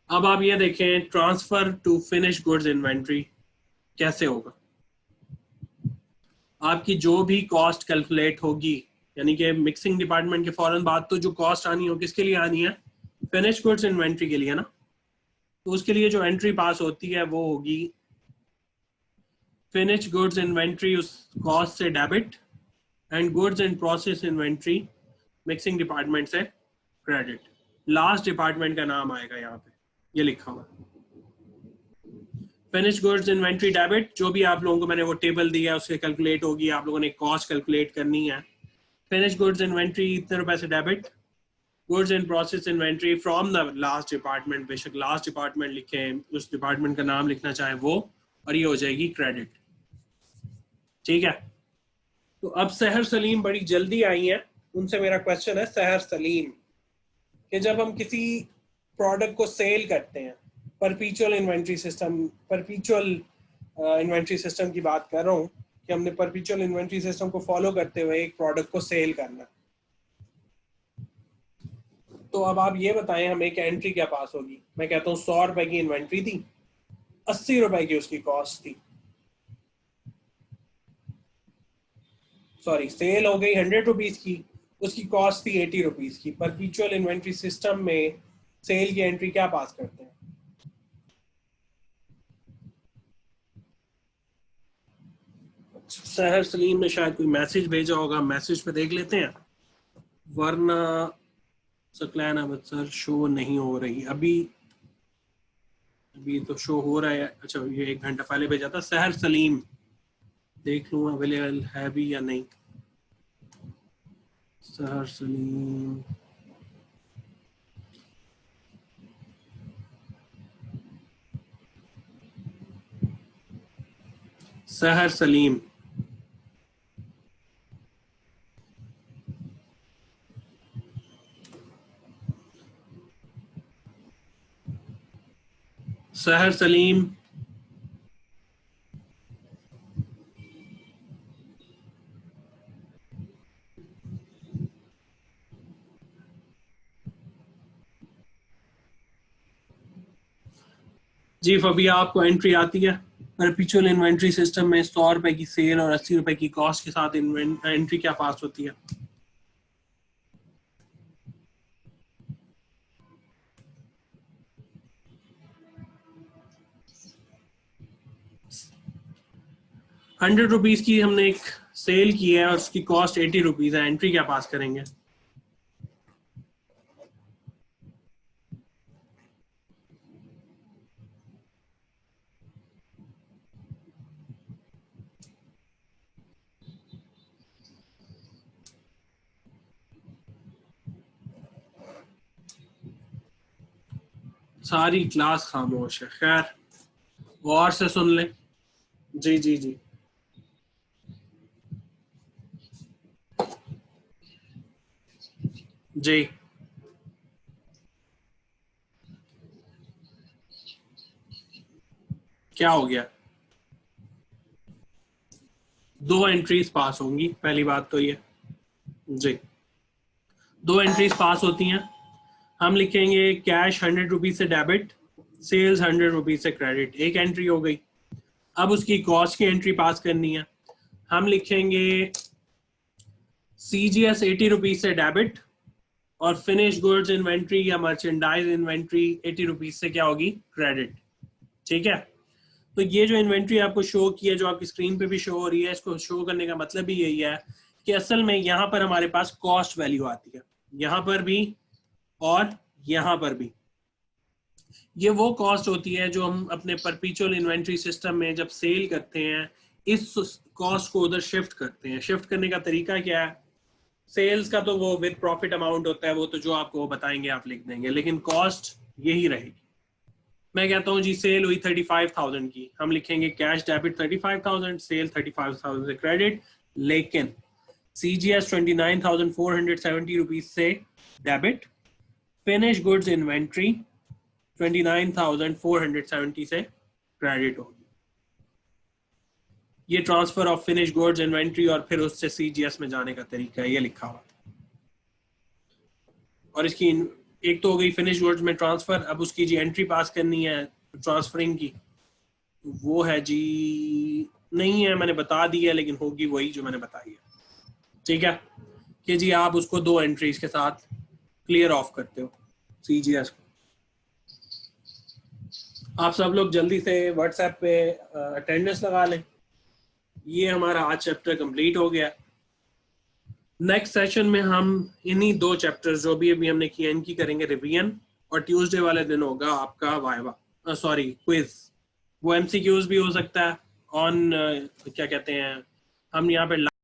अब आप ये देखें, transfer to finish goods inventory कैसे होगा। आपकी जो भी कॉस्ट कैलकुलेट होगी, यानी कि मिक्सिंग डिपार्टमेंट के फौरन बाद तो जो कॉस्ट आनी हो किसके लिए आनी है, फिनिश गुड्स इन्वेंट्री के लिए ना। तो उसके लिए जो एंट्री पास होती है वो होगी फिनिश गुड्स इन्वेंट्री उस कॉस्ट से debit, and goods in process inventory mixing department से क्रेडिट। लास्ट डिपार्टमेंट का नाम आएगा यहाँ पे, ये लिखा हुआ फिनिश गुड्स इन्वेंट्री डेबिट। जो भी आप लोगों को मैंने वो टेबल दिया है उससे कैलकुलेट होगी, आप लोगों ने कॉस्ट कैलकुलेट करनी है। फिनिश गुड्स इन्वेंट्री इतने रुपए से debit, goods in process inventory from the last department, बेशक लास्ट डिपार्टमेंट लिखें, उस डिपार्टमेंट का नाम लिखना चाहे वो, और ये हो जाएगी क्रेडिट। ठीक है। तो अब सहर सलीम बड़ी जल्दी आई हैं, उनसे मेरा क्वेश्चन है सहर सलीम कि जब हम किसी प्रोडक्ट को सेल करते हैं, परपीचुअल इन्वेंट्री सिस्टम, परपीचुअल इन्वेंट्री सिस्टम की बात कर रहा हूँ कि हमने परपीचुअल इन्वेंट्री सिस्टम को फॉलो करते हुए एक प्रोडक्ट को सेल करना। तो अब आप ये बताएं हमें एक एंट्री क्या पास होगी। मैं कहता हूँ 100 रुपए की इन्वेंट्री थी, 80 रुपए की उसकी कॉस्ट थी, सॉरी सेल हो गई 100 रुपीज की, उसकी कॉस्ट थी 80 रुपीज की। परपीचुअल इन्वेंट्री सिस्टम में सेल की एंट्री क्या पास करते हैं? सहर सलीम ने शायद कोई मैसेज भेजा होगा, मैसेज पे देख लेते हैं, वरना सकलैन अहमद सर शो नहीं हो रही अभी। अभी तो शो हो रहा है। अच्छा, ये 1 घंटा पहले भेजा था। सहर सलीम, देख लूँ अवेलेबल है भी या नहीं। सहर सलीम, सहर सलीम, सहर सलीम। जी फबिया, आपको एंट्री आती है? परपेचुअल इन्वेंट्री सिस्टम में 100 रुपए की सेल और 80 रुपए की कॉस्ट के साथ एंट्री क्या पास होती है? ₹100 की हमने एक सेल की है और उसकी कॉस्ट 80 रुपीज है, एंट्री क्या पास करेंगे? सारी क्लास खामोश है। खैर, गौर से सुन ले। जी जी जी। जी क्या हो गया, 2 एंट्रीज पास होंगी, पहली बात तो ये जी, 2 एंट्रीज पास होती हैं। हम लिखेंगे कैश 100 रुपीज से डेबिट, सेल्स 100 रुपीज से क्रेडिट, एक एंट्री हो गई। अब उसकी कॉस्ट की एंट्री पास करनी है, हम लिखेंगे CGS 80 रुपीज से डेबिट और फिनिश गुड्स इन्वेंट्री या मर्चेंडाइज इन्वेंट्री 80 रुपीज से क्या होगी, क्रेडिट। ठीक है, तो ये जो इन्वेंट्री आपको शो की है, जो आपकी स्क्रीन पे भी शो हो रही है, इसको शो करने का मतलब भी यही है कि असल में यहाँ पर हमारे पास कॉस्ट वैल्यू आती है, यहाँ पर भी और यहाँ पर भी। ये वो कॉस्ट होती है जो हम अपने परपीचुअल इन्वेंट्री सिस्टम में जब सेल करते हैं, इस कॉस्ट को उधर शिफ्ट करते हैं। शिफ्ट करने का तरीका क्या है, सेल्स का तो वो विद प्रॉफिट अमाउंट होता है, वो तो जो आपको बताएंगे आप लिख देंगे, लेकिन कॉस्ट यही रहेगी। मैं कहता हूँ जी सेल हुई 35,000 की, हम लिखेंगे कैश डेबिट 35,000, सेल 35,000 से क्रेडिट, लेकिन CGS 29,470 रुपीज से डेबिट, फिनिश गुड्स इन्वेंट्री 29,470 से क्रेडिट होगी। ये transfer of finish goods inventory और फिर उससे CGS में जाने का तरीका है, ये लिखा हुआ। और इसकी एक तो हो गई फिनिश गुड्स में ट्रांसफर, अब उसकी जी एंट्री पास करनी है ट्रांसफरिंग की, वो है जी, नहीं है मैंने बता दी है, लेकिन होगी वही जो मैंने बताई है। ठीक है, कि जी आप उसको 2 एंट्रीज के साथ क्लियर ऑफ करते हो CGS को। आप सब लोग जल्दी से व्हाट्सएप पे अटेंडेंस लगा लें। ये हमारा आज चैप्टर कंप्लीट हो गया। नेक्स्ट सेशन में हम इन्हीं 2 चैप्टर्स जो भी अभी हमने किए इनकी करेंगे रिवीजन, और ट्यूसडे वाले दिन होगा आपका वाइवा, सॉरी क्विज। वो MCQs भी हो सकता है ऑन क्या कहते हैं, हम यहाँ पे